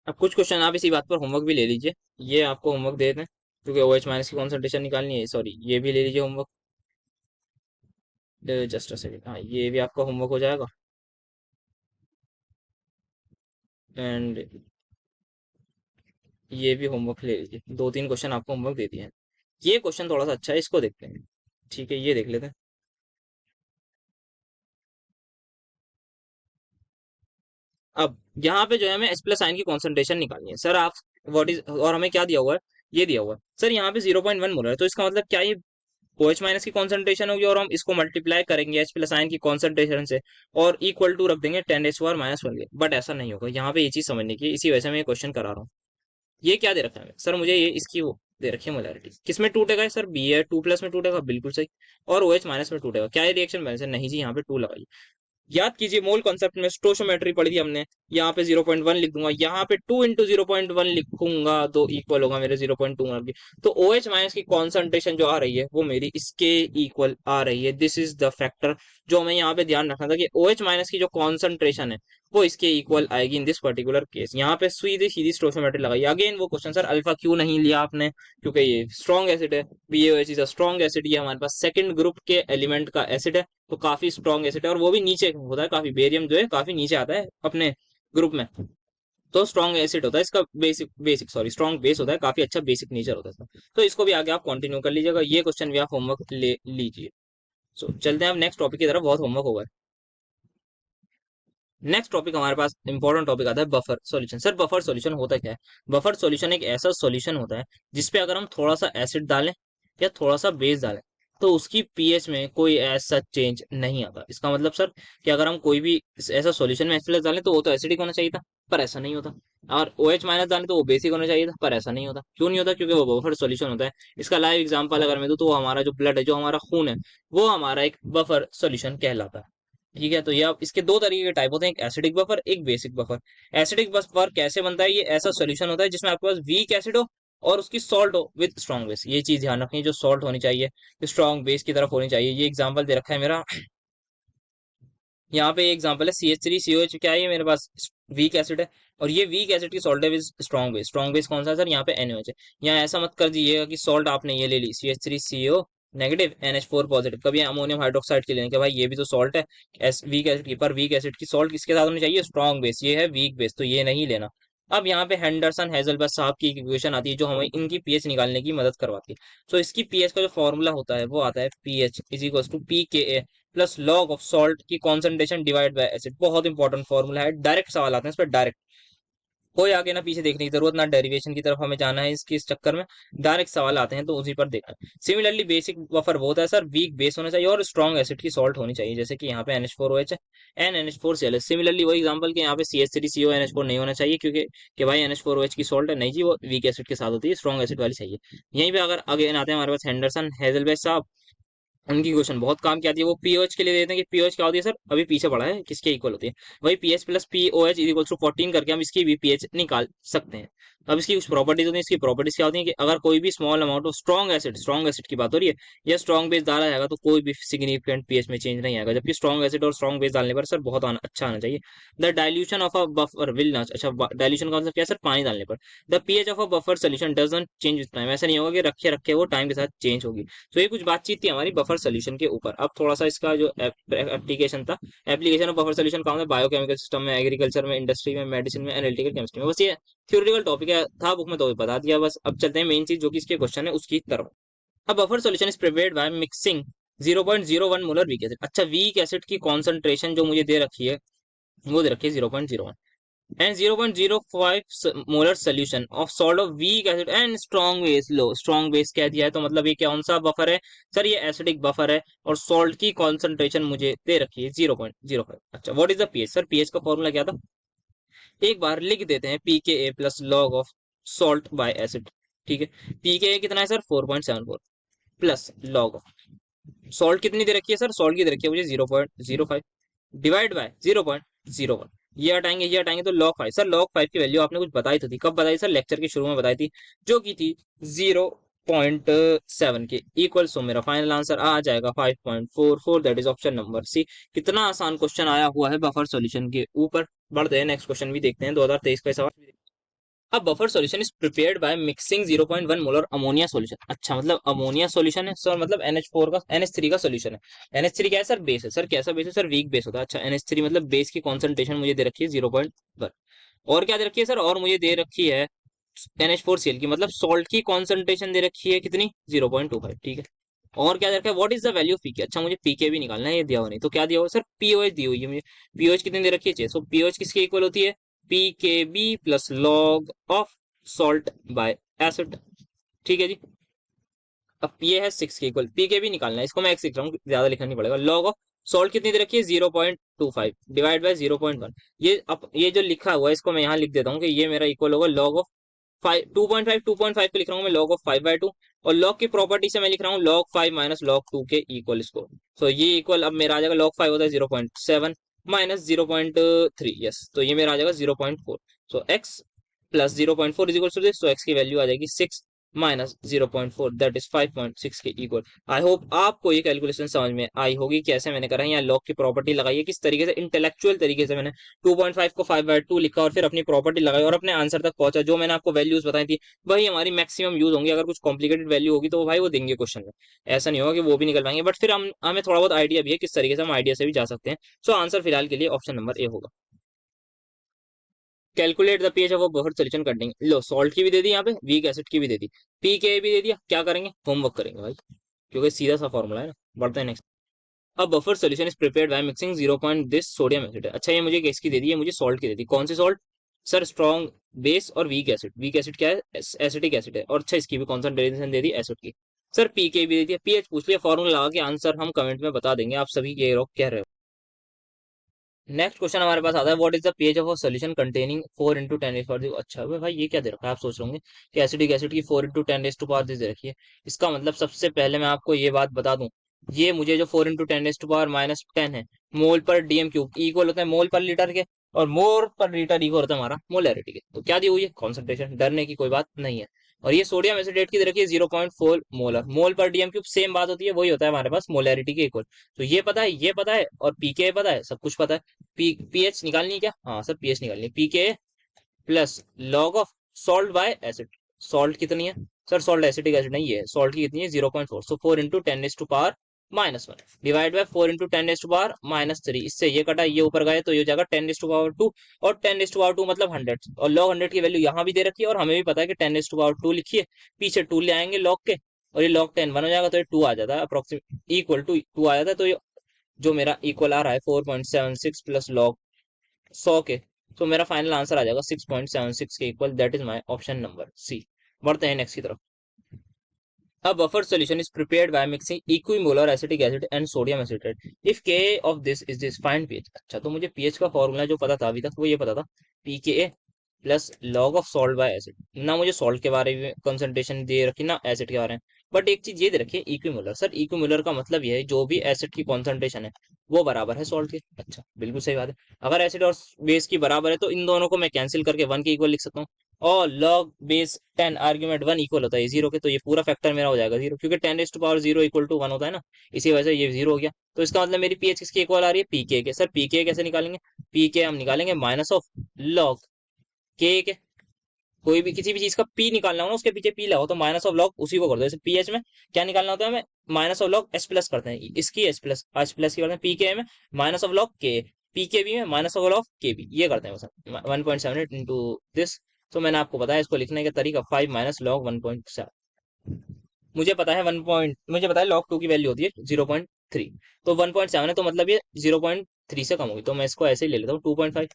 अब कुछ क्वेश्चन आप इसी बात पर होमवर्क भी ले लीजिए, ये आपको होमवर्क दे दें, क्योंकि ओ एच माइनस की कॉन्सेंट्रेशन निकालनी है। सॉरी, ये भी ले लीजिए होमवर्क। जस्ट अ सेकेंड, हाँ ये भी आपका होमवर्क हो जाएगा। एंड ये भी होमवर्क ले लीजिए, 2-3 क्वेश्चन आपको होमवर्क दे दिए हैं। ये क्वेश्चन थोड़ा सा अच्छा है, इसको देखते हैं। ठीक है, ये देख लेते हैं। अब यहाँ पे जो है हमें एच प्लस आयन की कॉन्सेंट्रेशन निकालनी है सर। आप व्हाट इज, और हमें क्या दिया हुआ है, ये दिया हुआ है सर। यहाँ पे 0.1 मोलर है, तो इसका मतलब क्या, ये ओ एच माइनस की कॉन्सेंट्रेशन होगी और हम इसको मल्टीप्लाई करेंगे एच प्लस आयन की कॉन्सेंट्रेशन से, और इक्वल टू रख देंगे 10⁻⁻1 के। बट ऐसा नहीं होगा, यहाँ पे ये चीज समझने की है, इसी वजह से मैं ये क्वेश्चन करा रहा हूँ। ये क्या दे रखा है सर, मुझे ये इसकी वो दे रखी है मोलैरिटी, किसमें टूटेगा सर, बी है 2 प्लस में टूटेगा, बिल्कुल सही। और ओ एच माइनस में टूटेगा, क्या ये रिएक्शन बैलेंस है, नहीं जी, यहाँ पे 2 लगाइए। याद कीजिए मोल कॉन्सेप्ट में स्टोशियोमेट्री पढ़ी थी हमने। यहाँ पे 0.1 लिख दूंगा, यहाँ पे 2 इंटू 0.1 लिखूंगा तो इक्वल होगा मेरे 0.2 मोल की। तो ओ एच माइनस की कॉन्सेंट्रेशन जो आ रही है वो मेरी इसके इक्वल आ रही है। दिस इज द फैक्टर जो हमें यहाँ पे ध्यान रखना था, कि ओ एच माइनस की जो कॉन्सेंट्रेशन है वो इसके इक्वल आएगी इन दिस पर्टिकुलर केस। यहाँ पे सीधी सीधी स्टोशियोमेट्री लगाई। अगेन वो क्वेश्चन, सर अल्फा क्यों नहीं लिया आपने, क्योंकि ये स्ट्रॉन्ग एसिड है, BaOH is a strong acid, ये हमारे पास सेकंड ग्रुप के एलिमेंट का एसिड है, तो काफी स्ट्रॉन्ग एसिड है, और वो भी नीचे होता है काफी, बेरियम जो है काफी नीचे आता है अपने ग्रुप में। तो स्ट्रॉन्ग एसिड होता है इसका, basic basic sorry strong base होता है, काफी अच्छा बेसिक नेचर होता है इसका। तो इसको भी आगे आप कंटिन्यू कर लीजिएगा, ये क्वेश्चन भी आप होमवर्क ले लीजिए। सो चलते हैं अब नेक्स्ट टॉपिक की तरफ, बहुत होमवर्क होगा। नेक्स्ट टॉपिक हमारे पास इंपॉर्टेंट टॉपिक आता है buffer solution. Sir buffer solution होता क्या है, बफर सॉल्यूशन एक ऐसा सॉल्यूशन होता है जिसपे अगर हम थोड़ा सा एसिड डालें या थोड़ा सा बेस डालें तो उसकी पीएच में कोई ऐसा चेंज नहीं आता। इसका मतलब सर कि अगर हम कोई भी ऐसा सॉल्यूशन में एसिड डालें तो वो तो एसिडिक होना चाहिए था, पर ऐसा नहीं होता। और ओ एच माइनस डालें तो वो बेसिक होना चाहिए था, पर ऐसा नहीं होता। क्यों नहीं होता, क्योंकि वो बफर सॉल्यूशन होता है। इसका लाइव एग्जांपल अगर मैं दूं तो वो हमारा जो ब्लड है, जो हमारा खून है, वो हमारा एक बफर सॉल्यूशन कहलाता है। ठीक है, तो ये इसके दो तरीके के टाइप होते हैं, एक एसिडिक बफर, एक बेसिक बफर। एसिडिक बफर कैसे बनता है, ये ऐसा सॉल्यूशन होता है जिसमें आपके पास वीक एसिड हो और उसकी सॉल्ट हो विद स्ट्रॉन्ग बेस। ये चीज ध्यान रखनी है, जो सॉल्ट होनी चाहिए स्ट्रॉन्ग बेस की तरफ होनी चाहिए। ये एग्जांपल दे रखा है मेरा, यहाँ पे एग्जांपल है CH3COH, क्या है ये मेरे पास वीक एसिड है, और ये वीक एसिड की सॉल्ट है with strong base. Strong base कौन सा है सर, यहाँ पे NaOH है। यहाँ ऐसा मत कर दीजिएगा कि सॉल्ट आपने ये ले ली CH3CO नेगेटिव NH4 पॉजिटिव, कभी अमोनियम हाइड्रोक्साइड की लेने के भाई ये भी तो सॉल्ट है वीक एसिड की, पर वीक एसिड की सॉल्ट किसके साथ होनी चाहिए, स्ट्रॉन्ग बेस। ये है वीक बेस, तो ये नहीं लेना। अब यहाँ पे हेंडरसन हेजलबर्ग साहब की इक्वेशन आती है जो हमें इनकी पीएच निकालने की मदद करवाती है। तो इसकी पीएच का जो फॉर्मूला होता है वो आता है pH is equal to pKa plus log of salt की कॉन्सेंट्रेशन डिवाइड बाय एसिड। बहुत इंपॉर्टेंट फॉर्मूला है, डायरेक्ट सवाल आते हैं इस पर डायरेक्ट, कोई आगे ना पीछे देखने की जरूरत, ना डेरिवेशन की तरफ हमें जाना है इसके इस चक्कर में। डायरेक्ट सवाल आते हैं तो उसी पर देखना है। सिमिलरली बेसिक बफर वो होता है सर, वीक बेस होना चाहिए और स्ट्रॉन्ग एसिड की सॉल्ट होनी चाहिए, जैसे कि यहाँ पे NH4OH है, NH4Cl है। सिमिलरली वही एग्जांपल के यहाँ पे CH3CONH4 नहीं होना चाहिए, क्योंकि कि भाई NH4OH की सॉल्ट है, नहीं जी वो वीक एसिड के साथ होती है, स्ट्रॉन्ग एसिड वाली चाहिए। यहीं पे अगर अगेन आते हैं हमारे पास हेंडरसन हेजलबर्ग साहब, उनकी क्वेश्चन बहुत काम की आती है। वो पीओएच के लिए देते हैं कि पीओएच क्या होती है सर, अभी पीछे पड़ा है, किसके इक्वल होती है, वही pH plus pOH is equal to 14 करके हम इसकी भी पीएच निकाल सकते हैं। अब इसकी कुछ प्रॉपर्टीज होती है, इसकी प्रॉपर्टीज क्या होती है कि अगर कोई भी small amount of strong acid की बात हो रही है या स्ट्रॉन्ग बेस डाला जाएगा तो कोई भी सिग्निफिकेंट पीएच में चेंज नहीं आएगा, जबकि स्ट्रॉन्ग एसिड और स्ट्रॉन्ग बेस डालने पर सर बहुत अच्छा आना चाहिए। The dilution of a buffer will not, अच्छा डाइल्यूशन का मतलब क्या है सर, पानी डालने पर। The pH of a buffer solution doesn't change with time, ऐसा नहीं होगा कि रखे रखे वो टाइम के साथ चेंज होगी। तो ये कुछ बातचीत थी हमारी बफर सोल्यूशन के ऊपर। अब थोड़ा सा इसका जो एप्लीकेशन था, एप्लीकेशन ऑफ बफर सोल्यूशन कहाँ है, बायोकेमिकल सिस्टम में, एग्रीकल्चर में, इंडस्ट्री में, मेडिसिन में, एनालिटिकल केमिस्ट्री में। बस ये थ्योरेटिकल टॉपिक है, था बुक में तो बता दिया बस। अब चलते हैं मेन चीज जो कि इसके क्वेश्चन है उसकी तरफ। अब buffer solution is prepared by mixing 0.01 molar weak acid. अच्छा, वीक एसिड की कॉन्सेंट्रेशन जो मुझे दे रखी है वो दे रखी है 0.01 and 0.05 molar solution of salt of weak acid and strong base. Low, strong base कह दिया है तो मतलब ये कौन सा बफर है सर, ये एसिडिक बफर है और सॉल्ट की कॉन्सेंट्रेशन मुझे दे रखी है 0.05। अच्छा, what is the pH sir, pH का फॉर्मूला क्या था, एक बार लिख देते हैं, p K A plus log of salt by acid. ठीक है, पी के ए कितना है sir 4.74 plus log of salt कितनी दे रखी है सर, सॉल्ट की दे रखी है मुझे 0.05 डिवाइड बाय 0.01। ये हटाएंगे तो लॉग 5। सर लॉग 5 की वैल्यू आपने कुछ बताई तो थी, कब बताई सर, लेक्चर के शुरू में बताई थी, जो की थी 0.7 के इक्वल। सो मेरा फाइनल आंसर आ जाएगा 5.44, that is option number C. कितना आसान क्वेश्चन आया हुआ है बफर सॉल्यूशन के ऊपर। बढ़ते हैं नेक्स्ट क्वेश्चन भी देखते हैं, 2023 का सवाल। अब buffer solution is prepared by mixing 0.1 molar ammonia solution. अच्छा, मतलब अमोनिया सॉल्यूशन है सर, मतलब NH4 का NH3 का सॉल्यूशन है। NH3 क्या है सर, बेस है सर, कैसा बेस है सर, वीक बेस होता है। अच्छा, NH3 मतलब बेस की कॉन्सेंट्रेशन मुझे दे रखी है 0.1। और क्या दे रखी है सर, और मुझे दे रखी है NH4Cl की, मतलब सॉल्ट की कॉन्सेंट्रेशन दे रखी है कितनी 0.25। ठीक है, और क्या दे रखा है, what is the value of pK. अच्छा, मुझे पीके भी निकालना है, ये दिया हुआ नहीं तो क्या दिया हुआ सर, पीओएच दी हुई है मुझे। पीओएच कितनी दे रखी है 600। पीओएच किसके इक्वल होती है, pKb plus log of salt by acid. ठीक है जी, अब ये है 6 के इक्वल, पी के भी निकालना है, इसको मैं एक्स लिख रहा हूँ, ज्यादा लिखना नहीं पड़ेगा। लॉग ऑफ सॉल्ट कितनी दे रखी है 0.25 डिवाइड बाय 0.1। ये अब ये जो लिखा हुआ है इसको मैं यहाँ लिख देता हूँ कि ये मेरा इक्वल होगा लॉग ऑफ 2.5 पे लिख रहा हूँ मैं लॉग ऑफ 5/2, और लॉग की प्रॉपर्टी से मैं लिख रहा हूँ लॉग 5 माइनस लॉग 2 के इक्वल इसको। सो ये इक्वल अब मेरा आ जाएगा, लॉग 5 होता है 0.7 माइनस 0.3, यस, तो ये मेरा आ जाएगा 0.4। So X plus 0.4 is equal to this, so X की वैल्यू आ जाएगी 6 माइनस 0.4, दैट इज 5.6 के इक्वल। आई होप आपको ये कैलकुलेशन समझ में आई होगी, कैसे मैंने करा है, यहाँ लॉग की प्रॉपर्टी लगाई है, किस तरीके से इंटेलेक्चुअल तरीके से मैंने 2.5 को 5/2 लिखा और फिर अपनी प्रॉपर्टी लगाई और अपने आंसर तक पहुंचा। जो मैंने आपको वैल्यूज बताई थी वही हमारी मैक्सिमम यूज होंगी, अगर कुछ कॉम्प्लिकेटेड वैल्यू होगी तो वो भाई वो देंगे क्वेश्चन में, ऐसा नहीं होगा कि वो भी निकल पाएंगे, बट फिर हम हमें थोड़ा बहुत आइडिया भी है किस तरीके से हम आइडिया से भी जा सकते हैं। सो आंसर फिलहाल के लिए ऑप्शन नंबर ए होगा। Calculate the pH of a buffer solution containing, low salt की भी दे दी, यहाँ पे वीक एसिड की भी दे दी, पी के भी दे दिया, क्या करेंगे, होमवर्क करेंगे भाई, क्योंकि सीधा सा फॉर्मूला है ना। बढ़ते हैं नेक्स्ट। अब buffer solution is prepared by mixing 0 point this sodium acid है। अच्छा, ये मुझे किसकी दे दी है, मुझे सॉल्ट की दे दी, कौन सी सॉल्ट सर, स्ट्रॉन्ग बेस और वीक एसिड। वीक एसिड क्या है, एसिटिक एसिड है, और अच्छा इसकी भी कॉन्सेंट्रेशन दे दी एसिड की। सर पी के भी दे दिया, पीएच पूछ लिया, फॉर्मूला लगा के आंसर हम कमेंट में बता देंगे, आप सभी ये लोग कह रहे हो। नेक्स्ट क्वेश्चन हमारे पास आता है, what is the pH of a solution containing 4 into 10 अच्छा भाई ये क्या दे रखा है, आप सोच रहे होंगे कि एसिडिक एसिड की 4 into 10 दे रखी है। इसका मतलब सबसे पहले मैं आपको ये बात बता दूं, ये मुझे जो 4 into 10 - 10 है, मोल पर डीएम क्यूब इक्वल होता है मोल पर लीटर के, और मोल पर लीटर इक्वल होता है हमारा मोलैरिटी के। तो क्या दी हुई है, कॉन्सेंट्रेशन, डरने की कोई बात नहीं है। और ये सोडियम एसिडेट की दे रखी है 0.4 मोलर, मोल पर डीएम क्यूब सेम बात होती है, वही होता है हमारे पास मोलैरिटी के इक्वल। तो ये पता है, ये पता है, और पीके पता है, सब कुछ पता है। पीएच निकालनी है क्या, हाँ सर पीएच निकालनी है, pK plus log of salt by acid. Salt कितनी है सर, सॉल्ट एसिटिक एसिड नहीं है, सॉल्ट की कितनी है 0.4, सो 4 into 10 - 1 डिवाइड बाय 4 into 10 - 3, इससे ये कटा, ये ऊपर गए तो ये हो जाएगा 10 to 2, और 10 to 2 मतलब 100, और लॉग 100 की वैल्यू यहाँ भी दे रखी है, और हमें भी पता है कि 10 to 2 लिखिए, पीछे 2 ले आएंगे लॉग के, और ये लॉग 10 1 हो जाएगा, तो ये 2 आ जाता है अप्रोक्सीमेट इक्वल टू 2 आ जाता है। तो ये जो मेरा इक्वल आ रहा है 4.76 प्लस लॉग 100 के, तो मेरा फाइनल आंसर आ जाएगा 6.76 के equal, that is my option number C. बढ़ते हैं नेक्स्ट की तरफ। A buffer solution is prepared by mixing equimolar acetic acid and sodium acetate. If Ka of this find pH। अच्छा, तो मुझे pH का फॉर्मूला जो पता था अभी तक वो ये पता था, pKa plus log of salt by acid. ना मुझे सॉल्ट के बारे में कंसंट्रेशन दे रखी ना एसिड के बारे में, बट एक चीज ये दे रखी है इक्विमोलर। सर इक्विमोलर का मतलब ये है जो भी एसिड की कॉन्सेंट्रेशन है वो बराबर है सॉल्ट के। अच्छा बिल्कुल सही बात है, अगर एसिड और बेस की बराबर है तो इन दोनों को मैं कैंसिल करके 1 के इक्वल लिख सकता हूँ, और log बेस 10 आर्ग्यूमेंट 1 इक्वल होता है जीरो के, तो ये पूरा फैक्टर मेरा हो जाएगा जीरो, क्योंकि 10⁻0 इक्वल टू 1 होता है ना, इसी वजह से ये जीरो हो गया। तो इसका मतलब मेरी पीएच किसकी इक्वल आ रही है, पीके के। सर पीके कैसे निकालेंगे, पीके हम निकालेंगे माइनस ऑफ लॉग के। कोई भी किसी भी चीज का पी निकालना हो ना, उसके पीछे पी लगाओ, तो माइनस ऑफ लॉग उसी को कर दो। जैसे पीएच में क्या निकालना होता है हमें, minus of log S plus करते हैं, इसकी एस प्लस की करते हैं, पी के में माइनस ऑफ लॉग के, पी के बी में माइनस ऑफ लॉग के बी, ये करते हैं बस 1.78 इंटू दिस। तो मैंने आपको बताया इसको लिखने का तरीका, 5 - log 1.7। मुझे पता है log 2 की वैल्यू होती है 0.3, तो 1.7 है, तो मतलब ये 0.3 से कम होगी, तो मैं इसको ऐसे ही ले लेता हूँ 2.5।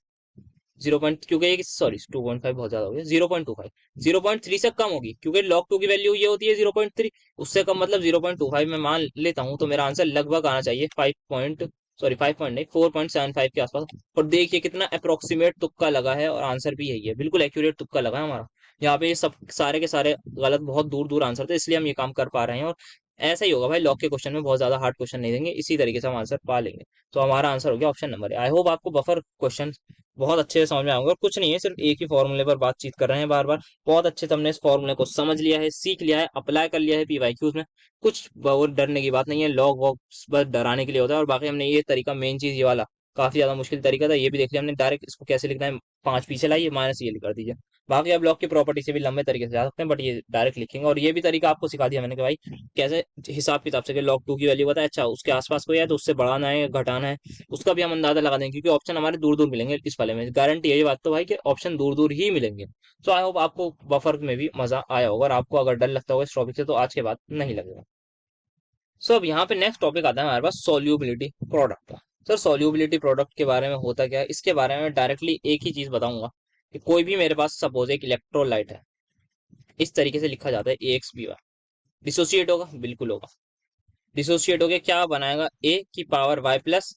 0. क्योंकि ये सॉरी 2.5 बहुत ज्यादा हो गया, 0.25 0.3 से कम होगी, क्योंकि log 2 की वैल्यू ये होती है 0.3, उससे कम मतलब 0.25 में मान लेता हूँ, तो मेरा आंसर लगभग आना चाहिए 5 नहीं 4.75 के आसपास। और देखिए कितना अप्रोक्सीमेट तुक्का लगा है, और आंसर भी यही है, बिल्कुल एक्यूरेट तुक्का लगा है हमारा। यहाँ पे ये सब सारे के सारे गलत, बहुत दूर दूर आंसर थे, इसलिए हम ये काम कर पा रहे हैं। और ऐसा ही होगा भाई, लॉग के क्वेश्चन में बहुत ज्यादा हार्ड क्वेश्चन नहीं देंगे, इसी तरीके से हम आंसर पा लेंगे। तो हमारा आंसर हो गया ऑप्शन नंबर। आई होप आपको बफर क्वेश्चन बहुत अच्छे से समझ में आएंगे, और कुछ नहीं है, सिर्फ एक ही फॉर्मूले पर बातचीत कर रहे हैं बार बार। बहुत अच्छे से हमने इस फॉर्मूले को समझ लिया है, सीख लिया है, अप्लाई कर लिया है पीवाईक्यूज में। कुछ बहुत डरने की बात नहीं है, लॉग वॉग बस डराने के लिए होता है। और बाकी हमने ये तरीका, मेन चीज ये वाला काफी ज्यादा मुश्किल तरीका था, ये भी देख लिया हमने। डायरेक्ट इसको कैसे लिखना है, 5 पीछे लाइए माइनस ये कर दीजिए। बाकी आप लॉग की प्रॉपर्टी से भी लंबे तरीके से जा सकते हैं, बट ये डायरेक्ट लिखेंगे। और ये भी तरीका आपको सिखा दिया मैंने कि भाई कैसे हिसाब किताब से, लॉग 2 की वैल्यू बताया, अच्छा उसके आसपास कोई है तो उससे बढ़ाना है घटाना है, उसका भी हम अंदाजा लगा देंगे, क्योंकि ऑप्शन हमारे दूर दूर मिलेंगे इस वाले में, गारंटी है ये बात तो भाई कि ऑप्शन दूर दूर ही मिलेंगे। सो आई होप आपको बफर में भी मजा आया होगा, और आपको अगर डर लगता होगा इस टॉपिक से, तो आज के बाद नहीं लगेगा। सो अब यहाँ पे नेक्स्ट टॉपिक आता है हमारे पास, सोल्यूबिलिटी प्रोडक्ट का। सर सोल्यूबिलिटी प्रोडक्ट के बारे में होता क्या है, इसके बारे में डायरेक्टली एक ही चीज बताऊंगा, कि कोई भी मेरे पास सपोज एक इलेक्ट्रोलाइट है, इस तरीके से लिखा जाता है AX BY, डिसोसिएट होगा, बिल्कुल होगा। डिसोसिएट होके क्या बनाएगा, A की power Y plus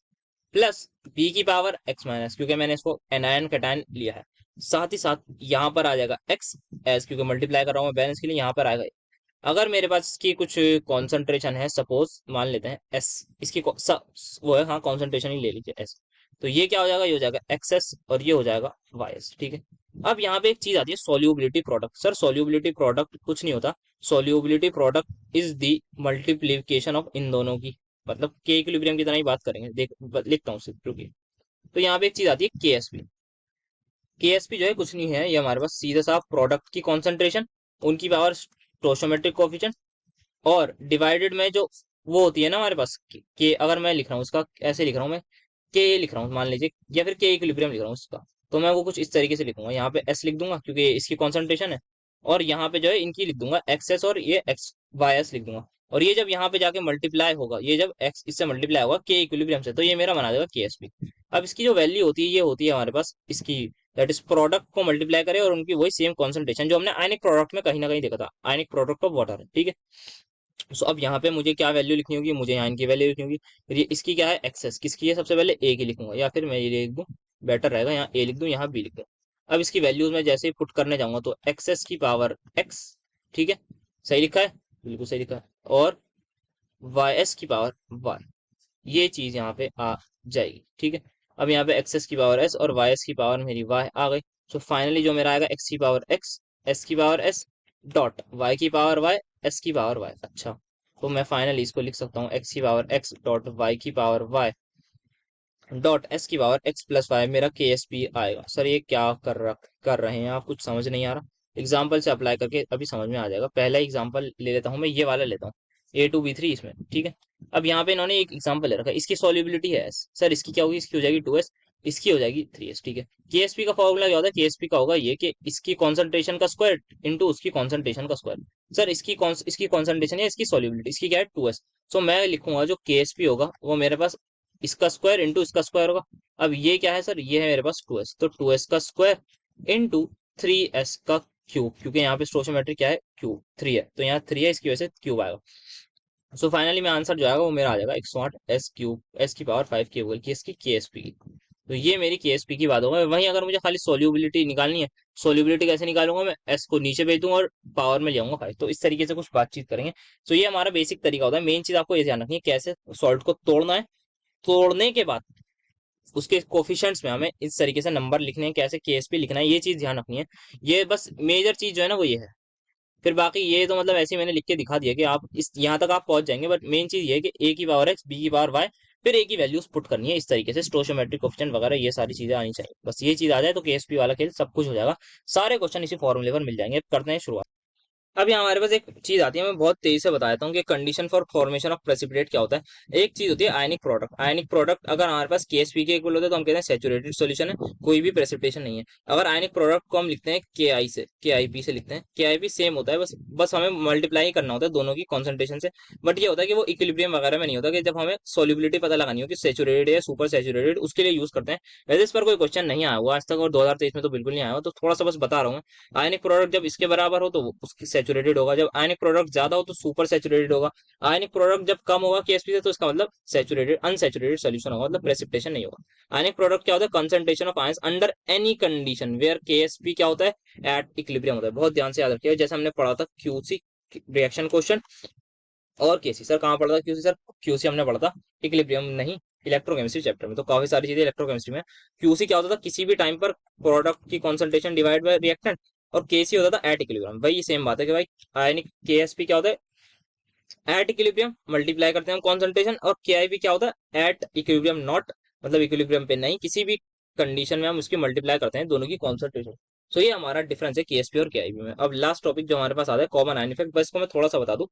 plus B की पावर X माइनस, क्योंकि मैंने इसको एनायन कैटायन लिया है। साथ ही साथ यहाँ पर आ जाएगा X एस, क्योंकि मल्टीप्लाई कर रहा हूँ मैं बैलेंस के लिए, यहाँ पर आएगा। अगर मेरे पास इसकी कुछ कॉन्सेंट्रेशन है, सपोज मान लेते हैं S, इसकी वो है, हाँ कॉन्सेंट्रेशन ही ले लीजिए S, तो ये क्या हो जाएगा, ये हो जाएगा XS, और ये हो जाएगा YS, ठीक है। अब यहाँ पे एक चीज आती है solubility product. Sir solubility product कुछ नहीं होता, solubility product is the multiplication of इन दोनों की, मतलब के इक्विलिब्रियम की तरह ही बात करेंगे, देख लिखता हूँ सिर्फ, रुकिए। तो यहाँ पे एक चीज आती है KSP। केएसपी जो है कुछ नहीं है, ये हमारे पास सीधा साफ प्रोडक्ट की कॉन्सेंट्रेशन, उनकी पावर स्टोइचोमेट्रिक कोफिशिएंट, और डिवाइडेड में जो वो होती है ना हमारे पास के, अगर मैं लिख रहा हूँ उसका, ऐसे लिख रहा हूँ मैं, के लिख रहा हूँ मान लीजिए, या फिर के इक्विलिब्रियम लिख रहा हूँ उसका, तो मैं वो कुछ इस तरीके से लिखूंगा, यहाँ पे एस लिख दूंगा क्योंकि इसकी कॉन्सेंट्रेशन है, और यहाँ पे जो है इनकी लिख दूंगा एक्स एस, और ये एक्स वाई एस लिख दूंगा। और ये जब यहाँ पे जाके मल्टीप्लाई होगा, ये जब एक्स इससे मल्टीप्लाई होगा के इक्विलिब्रियम से, तो ये मेरा बना देगा के एस पी। अब इसकी जो वैल्यू होती है, ये होती है हमारे पास इसकी, दैट इज प्रोडक्ट को मल्टीप्लाई करे और उनकी वही सेम कॉन्सेंट्रेशन, जो हमने आयनिक प्रोडक्ट में कहीं ना कहीं देखा था, आयनिक प्रोडक्ट ऑफ वाटर, ठीक है। सो अब यहाँ पे मुझे क्या वैल्यू लिखनी होगी, मुझे यहाँ इनकी वैल्यू लिखनी होगी। फिर ये इसकी क्या है, एक्सेस किसकी है, सबसे पहले ए की लिखूंगा, या फिर मैं ये लिख दूँ, बेटर रहेगा, यहाँ ए लिख दूँ, यहाँ बी लिख दूँ। अब इसकी वैल्यूज में जैसे ही पुट करने जाऊंगा, तो एक्सेस की पावर एक्स, ठीक है, सही लिखा है, बिल्कुल सही लिखा है, और वाई एस की पावर वाई, ये चीज यहाँ पे आ जाएगी, ठीक है। अब यहाँ पे एक्स एस की पावर एस और वाई एस की पावर मेरी वाई आ गई। सो फाइनली जो मेरा आएगा एक्स की पावर एक्स, एस की पावर एस, डॉट वाई की पावर वाई, एस की पावर वाई। अच्छा, तो मैं फाइनली इसको लिख सकता हूँ एक्स की पावर एक्स डॉट वाई की पावर वाई डॉट एस की पावर एक्स प्लस वाई, मेरा के एस पी आएगा। सर ये क्या कर रहे हैं आप, कुछ समझ नहीं आ रहा, एग्जाम्पल से अप्लाई करके अभी समझ में आ जाएगा। पहला एग्जाम्पल ले लेता हूँ मैं, ये वाला लेता हूँ, A2B3 इसमें, ठीक है। अब यहाँ पे इन्होंने एक एग्जाम्पल ले रखा है, इसकी सॉल्युबिलिटी है S, सर इसकी क्या होगी, इसकी हो जाएगी 2S, इसकी हो जाएगी 3S, ठीक है। केएसपी का फॉर्मूला क्या होता है, केएसपी का होगा ये कि इसकी कॉन्सेंट्रेशन का स्क्वायर इंटू उसकी कॉन्सेंट्रेशन का स्क्वायर। सर इसकी कॉन्सेंट्रेशन है, इसकी सॉल्युबिलिटी, इसकी क्या है 2S। सो मैं लिखूंगा जो केएसपी होगा वो मेरे पास इसका स्क्वायर इंटू इसका स्क्वायर होगा। अब ये क्या है सर, ये है मेरे पास 2S, तो 2S का स्क्वायर इंटू 3S का क्यूब, क्योंकि यहाँ पे स्टोइचोमेट्रिक क्या है, क्यूब 3 है, तो यहाँ 3 है, इसकी वजह से क्यूब आएगा। सो फाइनली मैं आंसर जो आएगा वो मेरा आ जाएगा 108 S क्यूब, एस की पावर 5 क्यूब की, इसकी केएसपी की। तो ये मेरी केएसपी की बात होगा। वहीं अगर मुझे खाली सोल्यूबिलिटी निकालनी है, सोल्यूबिलिटी कैसे निकालूंगा, मैं एस को नीचे भेज दूंगा और पावर में ले आऊंगा 5, तो इस तरीके से कुछ बातचीत करेंगे। तो ये हमारा बेसिक तरीका होता है। मेन चीज आपको ये ध्यान रखनी है कैसे सॉल्ट को तोड़ना है, तोड़ने के बाद उसके कोफिशिएंट्स में हमें इस तरीके से नंबर लिखने हैं, कैसे केएसपी लिखना है, ये चीज ध्यान रखनी है। ये बस मेजर चीज जो है ना वो ये है। फिर बाकी ये तो मतलब ऐसे ही मैंने लिख के दिखा दिया कि आप इस यहाँ तक आप पहुंच जाएंगे, बट मेन चीज ये है कि ए की पावर एक्स, बी की पावर वाई, फिर ए की वैल्यूज पुट करनी है इस तरीके से, स्टोशियोमेट्रिक कोफिशिएंट वगैरह ये सारी चीजें आनी चाहिए। बस ये चीज आ जाए तो केएसपी वाला खेल सब कुछ हो जाएगा। सारे क्वेश्चन इसी फॉर्मूले पर मिल जाएंगे। अब करते हैं शुरुआत। अब यहाँ हमारे पास एक चीज आती है, मैं बहुत तेजी से बता देता हूँ कि condition for formation of precipitate क्या होता है। एक चीज होती है आयनिक प्रोडक्ट। आयनिक प्रोडक्ट अगर हमारे पास केएसपी के इक्वल होता है तो हम कहते हैं सैचुरेटेड सॉल्यूशन है, कोई भी प्रेसिपिटेशन नहीं है। अगर आयनिक प्रोडक्ट को हम लिखते हैं के आई से, के आई पी से लिखते हैं, के आई पी सेम होता है, बस बस हमें मल्टीप्लाई करना होता है दोनों की कॉन्सेंट्रेशन से। बट ये होता है कि वो इक्विलिब्रियम वगैरह में नहीं होता, कि जब हमें सोल्यूबिलिटी पता लगानी हो कि सैचुरेटेड या सुपर सैचुरेटेड, उसके लिए यूज करते हैं। वैसे इस पर कोई क्वेश्चन नहीं आया हुआ आज तक, और 2023 में तो बिल्कुल नहीं आया हुआ, तो थोड़ा सा बस बता रहा हूँ। आयनिक प्रोडक्ट जब इसके बराबर हो तो वो उसकी सैचुरेटेड होगा, जब आयनिक प्रोडक्ट ज्यादा हो तो सुपर सैचुरेटेड होगा। आयनिक प्रोडक्ट जब कम होगा केएसपी से तो इसका मतलब सैचुरेटेड अनसैचुरेटेड सॉल्यूशन होगा, मतलब प्रेसिपिटेशन नहीं होगा। आयनिक प्रोडक्ट क्या होता है, concentration of ions under any condition where Ksp क्या होता है, एट इक्विलिब्रियम होता है। बहुत ध्यान से याद रखिएगा, जैसे हमने पढ़ा था क्यूसी रिएक्शन क्वेश्चन, और केसी सर कहाँ पढ़ा था क्यूसी सर, क्यूसी हमने पढ़ा था इक्विलिब्रियम नहीं, इलेक्ट्रोकेमिस्ट्री चैप्टर में। तो काफी सारी चीजें इलेक्ट्रोकेमिस्ट्री में। क्यूसी क्या होता था, किसी भी टाइम पर प्रोडक्ट की कॉन्सेंट्रेशन डिवाइड बाय रिएक्टेंट, और केसी होता था एट इक्विलिब्रियम। भाई सेम बात है कि भाई आयनिक केएसपी क्या होता है, एट इक्विलिब्रियम मल्टीप्लाई करते हैं हम कॉन्सेंट्रेशन, और केआईवी क्या होता है, एट इक्विलिब्रियम नॉट, मतलब इक्विलिब्रियम पे नहीं, किसी भी कंडीशन में हम उसकी मल्टीप्लाई करते हैं दोनों की कॉन्सेंट्रेशन। सो ये हमारा डिफरेंस है केएसपी और केआईवी में। अब लास्ट टॉपिक जो हमारे पास आता है कॉमन आयन इफेक्ट, बस इसको मैं थोड़ा सा बता दूं।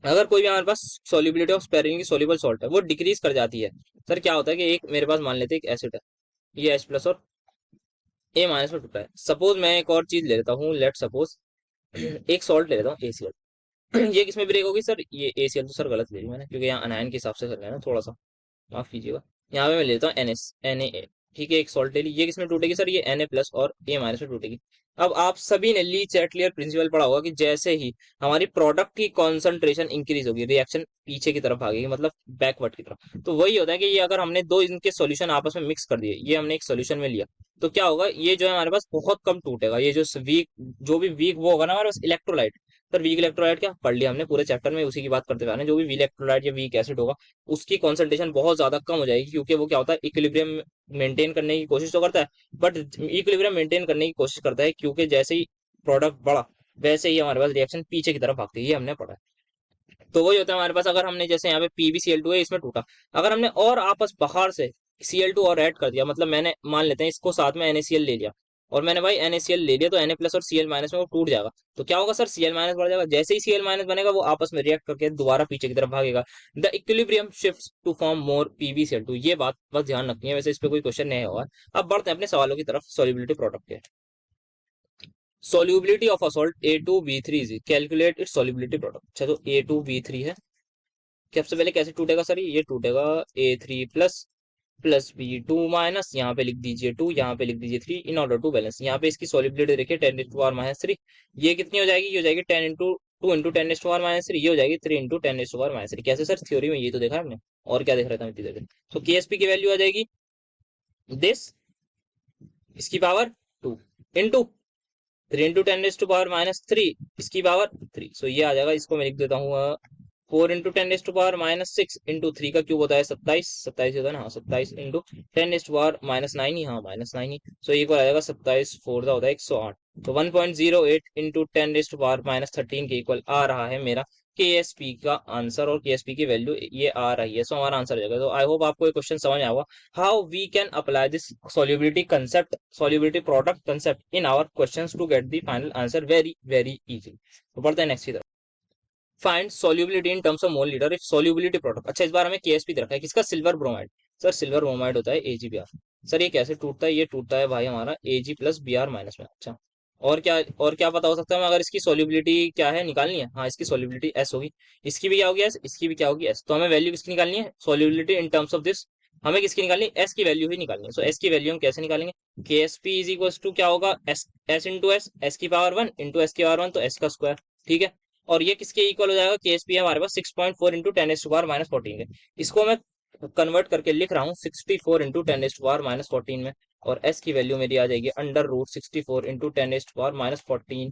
अगर कोई भी हमारे पास सोलिबिलिटी ऑफ स्पेरिंग की सोल्यूबल सॉल्ट है वो डिक्रीज कर जाती है, सर क्या होता है कि एक मेरे पास मान लेते हैं एक एसिड है, ये एच प्लस और ए माइनस में टूटा है। सपोज मैं एक और चीज ले लेता हूँ, लेट सपोज एक सॉल्ट ले लेता हूँ एसीएल। ये किसमें ब्रेक होगी सर, ये एसीएल तो सर गलत ले रही मैंने, क्योंकि यहाँ अनायन के हिसाब से कर रहे हैं ना, थोड़ा सा माफ कीजिएगा। यहाँ पे मैं लेता हूँ एनएस, एन ए, ठीक है, एक सॉल्ट ले ली। ये किसमें टूटेगी सर, ये Na प्लस और ए माइनस में टूटेगी। अब आप सभी ने ली चैटलियर प्रिंसिपल पढ़ा होगा कि जैसे ही हमारी प्रोडक्ट की कॉन्सेंट्रेशन इंक्रीज होगी, रिएक्शन पीछे की तरफ भागेगी, मतलब बैकवर्ड की तरफ। तो वही होता है कि ये अगर हमने दो इनके सॉल्यूशन आपस में मिक्स कर दिए, ये हमने एक सॉल्यूशन में लिया, तो क्या होगा, ये जो है हमारे पास बहुत कम टूटेगा। ये जो वीक, जो भी वीक वो होगा ना हमारे पास इलेक्ट्रोलाइट। सर वीक इलेक्ट्रोलाइट क्या पढ़ लिया हमने पूरे चैप्टर में, उसी की बात करते हुए आ रहे हैं। जो भी वीक इलेक्ट्रोलाइट या वीक एसिड होगा उसकी कॉन्सेंट्रेशन बहुत ज्यादा कम हो जाएगी, क्योंकि वो क्या होता है, इक्विलिब्रियम मेंटेन करने की कोशिश तो करता है, बट इक्विलिब्रियम मेंटेन करने की कोशिश करता है, क्योंकि जैसे ही प्रोडक्ट बढ़ा वैसे ही हमारे पास रिएक्शन पीछे की तरफ भागती है, ये हमने पढ़ा है। तो वही होता है हमारे पास, अगर हमने जैसे यहाँ पे PbCl2 है, इसमें टूटा, अगर हमने और आपस बाहर से Cl2 और ऐड कर दिया, मतलब मैंने मान लेते हैं इसको साथ में NaCl ले लिया, और मैंने भाई NaCl ले लिया, तो Na प्लस और Cl माइनस में वो टूट जाएगा। तो क्या होगा सर, Cl माइनस बढ़ जाएगा। जैसे ही Cl माइनस बनेगा वो आपस में रिएक्ट करके दोबारा पीछे की तरफ भागेगा। The equilibrium shifts to form more PbCl2। ये बात बस ध्यान रखनी है, वैसे इस पे कोई क्वेश्चन नहीं होगा। अब बढ़ते हैं अपने सवालों की तरफ, सॉल्युबिलिटी प्रोडक्ट के। solubility of a salt A2B3 is calculate its solubility product। अच्छा तो A2B3 है, सबसे पहले कैसे टूटेगा सर, ये टूटेगा A3 plus plus B2 minus, यहाँ पे लिख दीजिए 2, यहाँ पे लिख दीजिए 3, इन ऑर्डर टू बैलेंस। यहाँ पे इसकी सॉलिबिलिटी देखिए 10⁻³ ये कितनी हो जाएगी, ये हो जाएगी 10 × 2 × 10⁻³। ये हो जाएगी 3 × 10⁻³। कैसे सर, थ्योरी में ये तो देखा हमने, और क्या देख रहा था इतनी देर से। तो केएसपी की वैल्यू आ जाएगी दिस, इसकी पावर 2 इंटू 3 × 10⁻³ इसकी पावर 3। सो ये आ जाएगा, इसको मैं लिख देता हूँ 4 × 10⁻⁶ इंटू 3 का क्यूब होता है 27, 27 होता है ना, हाँ 27 इंटू 10⁻⁹ ही, हाँ -9 ही। सो ये आ जाएगा 27 4 होता है 108। तो 1.08 इंटू 10⁻⁻13 के इक्वल आ रहा है मेरा केएसपी का आंसर, और केएसपी की वैल्यू ये आ रही है। सो हमारा आंसर हो जाएगा। तो आई होप आपको ये क्वेश्चन समझ आया होगा, how we can apply this solubility concept, solubility product concept in our questions to get the final answer very very easy। तो बढ़ते हैं नेक्स्ट की तरफ। Find solubility in terms of mole liter if solubility product। अच्छा इस बार हमें Ksp दे रखा है, किसका, silver bromide. Sir silver bromide होता है AgBr। सर ये कैसे टूटता है, ये टूटता है भाई हमारा Ag प्लस Br माइनस में। अच्छा और क्या पता हो सकता है, अगर इसकी solubility क्या है निकालनी है, हाँ इसकी solubility S होगी, इसकी भी क्या होगी S, इसकी भी क्या होगी S। तो हमें वैल्यू किसकी निकालनी है, solubility in terms of this, हमें किसकी निकालनी है, S की वैल्यू ही निकालनी है। सो S की वैल्यू हम कैसे निकालेंगे, KSP इज इक्वल टू क्या होगा, S इंटू एस, S की पावर 1 इंटू S की पावर 1, तो S का स्क्वायर, ठीक है। और ये किसके इक्वल हो जाएगा, केएसपी है हमारे पास 6.4 इंटू 10⁻⁻14 है। इसको मैं कन्वर्ट करके लिख रहा हूँ 64 इंटू 10⁻⁻14 में, और एस की वैल्यू मेरी आ जाएगी अंडर रूट 64 इंटू 10⁻⁻14।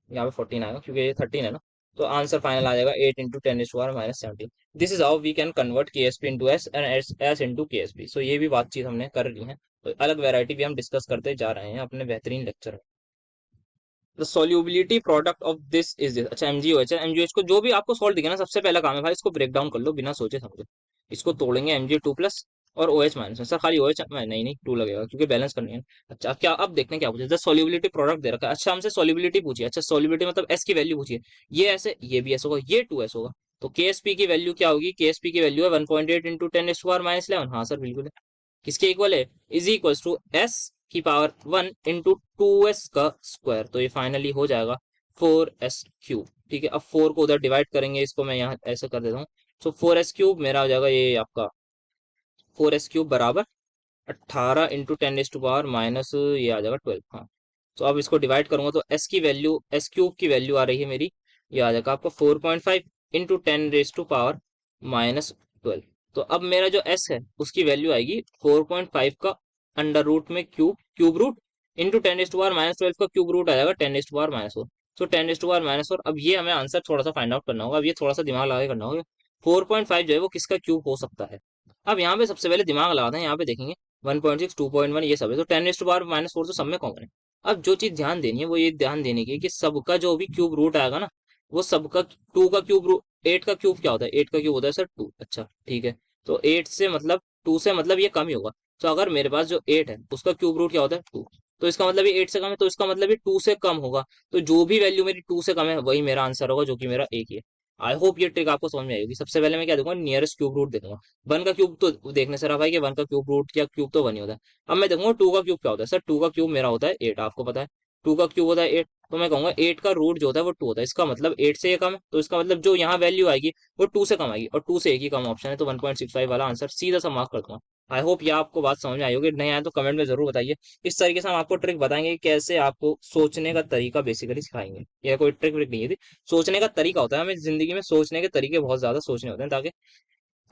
यहाँ पे 14 आएगा क्योंकि ये 13 है ना, तो आंसर फाइनल आ जाएगा 8 × 10⁻⁻17। This is how we can convert K S P into S and S into K S P. So ये भी बातचीत हमने कर ली है, तो अलग वेराइटी भी हम डिस्कस करते जा रहे हैं अपने बेहतरीन लेक्चर में। The solubility product of this is this. अच्छा एमजीओएच है, एमजीओएच को जो भी आपको सॉल्व दिखे ना, सबसे पहला काम है भाई इसको ब्रेक डाउन कर लो बिना सोचे समझे। इसको तोड़ेंगे Mg2+ और OH माइनस में। सर खाली OH में नहीं, नहीं 2 लगेगा क्योंकि बैलेंस करनी है। अच्छा अब क्या, अब देखते हैं क्या पूछे। द सोल्यूबिलिटी प्रोडक्ट दे रखा है। अच्छा हमसे सोल्यूबिलिटी पूछी है। अच्छा सोल्यूबिलिटी मतलब एस की वैल्यू पूछी है। ये ऐसे, ये भी ऐसा होगा, ये 2s होगा। तो KSP की वैल्यू क्या होगी? KSP की वैल्यू है 1.8 × 10⁻⁻11। हाँ सर बिल्कुल है। किसके इक्वल है? इज इक्वल टू एस की पावर 1 इंटू 2s का स्क्वायर। तो ये फाइनली हो जाएगा 4s क्यूब। ठीक है, अब 4 को उधर डिवाइड करेंगे, इसको मैं यहाँ ऐसे कर देता हूँ। तो 4s क्यूब मेरा हो जाएगा ये आपका 4s क्यूब बराबर 18 × 10⁻⁻, ये आ जाएगा 12। हाँ, तो अब इसको डिवाइड करूंगा तो एस की वैल्यू, एस क्यूब की वैल्यू आ रही है मेरी, ये आ जाएगा आपका 4.5 इंटू 10⁻⁻12। तो अब मेरा जो एस है उसकी वैल्यू आएगी 4.5 का अंडर रूट में क्यूब, क्यूब रूट इंटू 10⁻⁻12 का क्यूब रूट आ जाएगा 10⁻⁻4। तो 10⁻⁻4। अब ये हमें आंसर थोड़ा सा फाइंड आउट करना होगा। अब ये थोड़ा सा दिमाग लगा के करना होगा। 4.5 जो है वो किसका क्यूब हो सकता है? अब यहाँ पे सबसे पहले दिमाग लगाते हैं, यहाँ पे देखेंगे 1.6, 2.1 ये सब है, तो 10⁻⁻4 तो सब में कॉमन है। अब जो चीज ध्यान देनी है वो ये ध्यान देने की है कि सबका जो भी क्यूब रूट आएगा ना, वो सबका 2 का क्यूब रूट, 8 का क्यूब क्या होता है? 8 का क्यूब होता है सर 2। अच्छा ठीक है, तो 8 से मतलब 2 से मतलब ये कम ही होगा। तो अगर मेरे पास जो 8 है उसका क्यूब रूट क्या होता है? 2। तो इसका मतलब ये 8 से कम है, तो इसका मतलब ये 2 से कम होगा। तो जो भी वैल्यू मेरी 2 से कम है वही मेरा आंसर होगा, जो कि मेरा एक ही है। आई होप ये ट्रिक आपको समझ में आएगी। सबसे पहले मैं क्या दूंगा? नियरेस्ट क्यूब रूट दे दूंगा। 1 का क्यूब तो देखने से रहा भाई कि 1 का क्यूब रूट या क्यूब तो 1 ही होता है। अब मैं देखूंगा 2 का क्यूब क्या होता है। सर 2 का क्यूब मेरा होता है 8, आपको पता है 2 का क्यूब होता है 8। तो मैं कहूंगा 8 का रूट जो होता है वो 2 होता है। इसका मतलब 8 से ये कम है, तो इसका मतलब जो यहाँ वैल्यू आएगी वो 2 से कम आएगी, और 2 से एक ही कम ऑप्शन है, तो 1.65 वाला आंसर सीधा सा मार्क कर दूंगा। आई होप ये आपको बात समझ में आई होगी। नहीं आया तो कमेंट में जरूर बताइए। इस तरीके से हम आपको ट्रिक बताएंगे कि कैसे आपको सोचने का तरीका बेसिकली सिखाएंगे। यह कोई ट्रिक व्रिक नहीं है, सोचने का तरीका होता है। हमें जिंदगी में सोचने के तरीके बहुत ज्यादा सोचने होते हैं, ताकि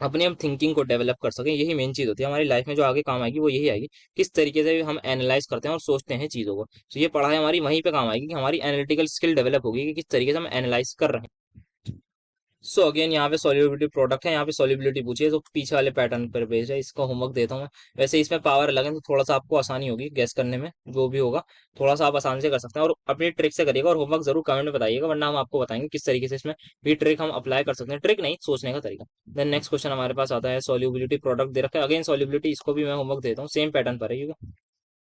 अपनी हम थिंकिंग को डेवलप कर सकें। यही मेन चीज होती है हमारी लाइफ में, जो आगे काम आएगी वो यही आएगी, किस तरीके से हम एनालाइज करते हैं और सोचते हैं चीजों को। तो ये पढ़ाई हमारी वहीं पे काम आएगी कि हमारी एनालिटिकल स्किल डेवलप होगी कि किस तरीके से हम एनालाइज कर रहे हैं। सो अगेन यहाँ पे सॉल्युबिलिटी प्रोडक्ट है, यहाँ पे सॉल्युबिलिटी पूछी है, तो पीछे वाले पैटर्न पर बेस्ड है। इसका होमवर्क देता हूँ मैं। वैसे इसमें पावर अलग है, तो थोड़ा सा आपको आसानी होगी गैस करने में, जो भी होगा थोड़ा सा आप आसान से कर सकते हैं, और अपनी ट्रिक से करिएगा। और होमवर्क जरूर कमेंट में बताइएगा, वरना हम आपको बताएंगे किस तरीके से इसमें भी ट्रिक हम अप्लाई कर सकते हैं। ट्रिक नहीं, सोचने का तरीका। देन नेक्स्ट क्वेश्चन हमारे पास आता है, सॉल्युबिलिटी प्रोडक्ट दे रखा है। अगेन सॉल्युबिलिटी, इसको भी मैं होमवर्क देता हूँ, सेम पैटर्न पर है।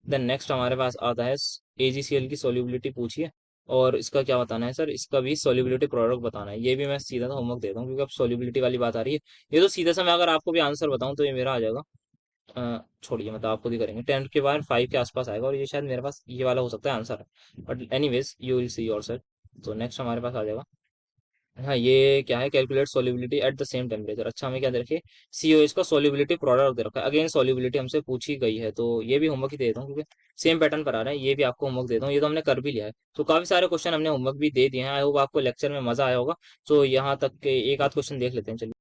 देन नेक्स्ट हमारे पास आता है AgCl की सॉल्युबिलिटी पूछिए, और इसका क्या बताना है सर? इसका भी सॉल्युबिलिटी प्रोडक्ट बताना है। ये भी मैं सीधा सा होमवर्क देता हूँ, क्योंकि अब सॉल्युबिलिटी वाली बात आ रही है। ये तो सीधा सा मैं अगर आपको भी आंसर बताऊं तो ये मेरा आ जाएगा, छोड़िए मतलब आपको ही करेंगे, 10 के बाद 5 के आसपास आएगा, और ये शायद मेरे पास ये वाला हो सकता है answer, but anyways you will see your self. तो नेक्स्ट हमारे पास आ जाएगा, हाँ ये क्या है? Calculate solubility at the same temperature. अच्छा हमें क्या दे रखिए? COH का सोल्युबिलिटी प्रोडक्ट दे रखा है। अगेन सोल्युबिलिटी हमसे पूछी गई है, तो ये भी होमवर्क ही दे देता हूँ, क्योंकि सेम पैटर्न पर आ रहा है। ये भी आपको होमवर्क देता हूँ, ये तो हमने कर भी लिया है। तो काफी सारे क्वेश्चन हमने होमवर्क भी दे दिए हैं। आई होप आपको लेक्चर में मजा आया होगा। तो यहाँ तक के एक आध क्वेश्चन देख लेते हैं, चलिए।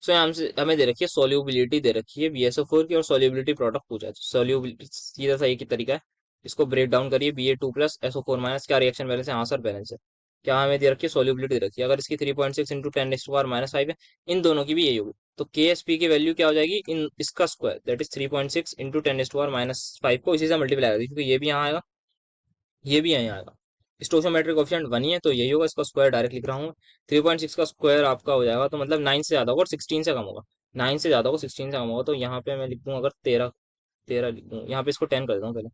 सो यहाँ हमसे हमें दे रखी है सोल्यूबिलिटी, दे रखी है BSO4 की, और सोल्यूबिलिटी प्रोडक्ट पूछा है। सोल्यूबिलिटी सीधा सा एक ही तरीका है, इसको ब्रेक डाउन करिए। Ba2+SO4- क्या रिएक्शन बैलेंस है? हाँ सर बैलेंस है। क्या हमें दे रखी है? सोल्यूबिलिटी दे रखी है। अगर इसकी 3.6 इंटू 10⁻⁻5 है, इन दोनों की भी यही होगी, तो KSP की वैल्यू क्या हो जाएगी? इन इसका स्क्वायर, दैट इज 3.6 इंटू 10⁻⁻5 को इसी से मल्टीप्लाई कर दी, क्योंकि ये भी यहाँ आएगा, ये भी यहीं आएगा। स्टोशियोमेट्रिक कोफिशिएंट 1 ही है, तो यही होगा। इसका स्क्वायर डायरेक्ट लिख रहा हूँ। 3.6 का स्क्वायर आपका हो जाएगा, तो मतलब 9 से ज्यादा होगा और 16 से कम होगा। 9 से ज्यादा होगा, 16 से कम होगा, तो यहाँ पे मैं लिख दूँ अगर 13, 13 लिख दूँ, यहाँ पे इसको 10 कर देता हूँ पहले।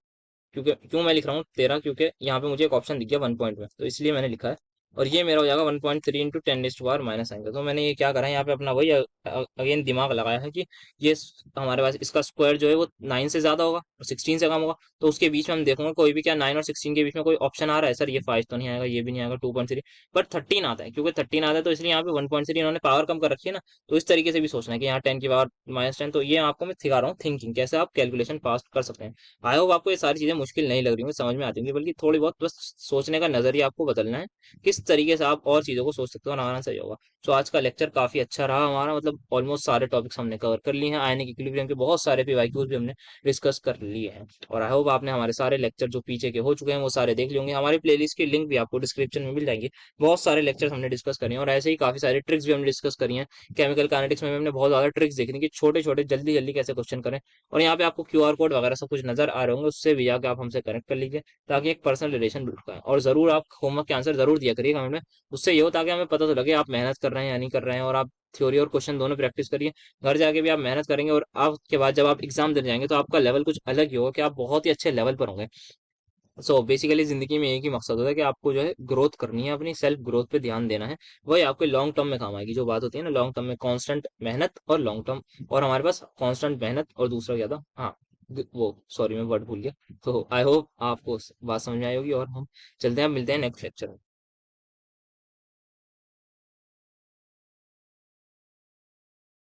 क्योंकि क्यों मैं लिख रहा हूँ 13? क्योंकि यहाँ पे मुझे एक ऑप्शन दिख गया 1 पॉइंट में, तो इसलिए मैंने लिखा है। और ये मेरा हो जाएगा 1.3 इंटू 10⁻⁻ आएंगे। तो मैंने ये क्या करा है, यहाँ पे अपना वही अगेन दिमाग लगाया है कि ये हमारे पास इसका स्क्वायर जो है वो 9 से ज्यादा होगा और 16 से कम होगा, तो उसके बीच में हम देखूंगा कोई भी क्या 9 और 16 के बीच में कोई ऑप्शन आ रहा है? सर ये 5 तो नहीं आएगा, ये भी नहीं आएगा, 2.3, बट 13 आता है। क्योंकि 13 आता है, तो इसलिए यहाँ पे 1.3 इन्होंने पावर कम कर रखी है ना। तो इस तरीके से भी सोचना है कि यहाँ 10 की पावर -10। तो ये आपको मैं सिखा रहा हूँ थिंकिंग, कैसे आप कैलकुलेशन पास कर सकते हैं। आई होप आपको ये सारी चीजें मुश्किल नहीं लग रही होंगी, समझ में आती होंगी, बल्कि थोड़ी बहुत बस सोचने का नजरिया आपको बदलना है, किस इस तरीके से आप और चीज़ों को सोच सकते हो और हमारा सही होगा। तो आज का लेक्चर काफ़ी अच्छा रहा हमारा, मतलब ऑलमोस्ट सारे टॉपिक्स हमने कवर कर लिए हैं। आयनिक इक्विलिब्रियम के बहुत सारे पीवाईक्यूज भी हमने डिस्कस कर लिए हैं। और आई होप आपने हमारे सारे लेक्चर जो पीछे के हो चुके हैं वो सारे देख लिए होंगे। हमारी प्लेलिस्ट की लिंक भी आपको डिस्क्रिप्शन में मिल जाएंगी। बहुत सारे लेक्चर्स हमने डिस्कस करे हैं और ऐसे ही काफ़ी सारे ट्रिक्स भी हमने डिस्कस करी हैं। केमिकल काइनेटिक्स में हमने बहुत ज़्यादा ट्रिक्स देखी थी कि छोटे छोटे जल्दी जल्दी कैसे क्वेश्चन करें। और यहाँ पे आपको क्यूआर कोड वगैरह सब कुछ नजर आ रहे होंगे, उससे भी जाकर आप हमसे कनेक्ट कर लीजिए ताकि एक पर्सनल रिलेशन बिल्ड पाए। और जरूर आप होमवर्क के आंसर जरूर दिया करिए कमेंट में, उससे ये हो ताकि हमें पता तो लगे आप मेहनत कर रहे हैं या नहीं कर रहे हैं। और आप थ्योरी और क्वेश्चन दोनों प्रैक्टिस करिए, घर जाके भी आप मेहनत करेंगे और आपके बाद जब आप एग्जाम देने जाएंगे तो आपका लेवल कुछ अलग ही होगा कि आप बहुत ही अच्छे लेवल पर होंगे। सो बेसिकली जिंदगी में एक ही मकसद होता है कि आपको जो है ग्रोथ करनी है, अपनी सेल्फ ग्रोथ पे ध्यान देना है। वही आपको लॉन्ग टर्म में काम आएगी। जो बात होती है ना लॉन्ग टर्म में, कांस्टेंट मेहनत और लॉन्ग टर्म। और हमारे पास कांस्टेंट मेहनत और दूसरा क्या था, हाँ वो सॉरी मैं वर्ड भूल गया। तो आई होप आपको बात समझ में आई होगी और हम चलते हैं, मिलते हैं नेक्स्ट लेक्चर में।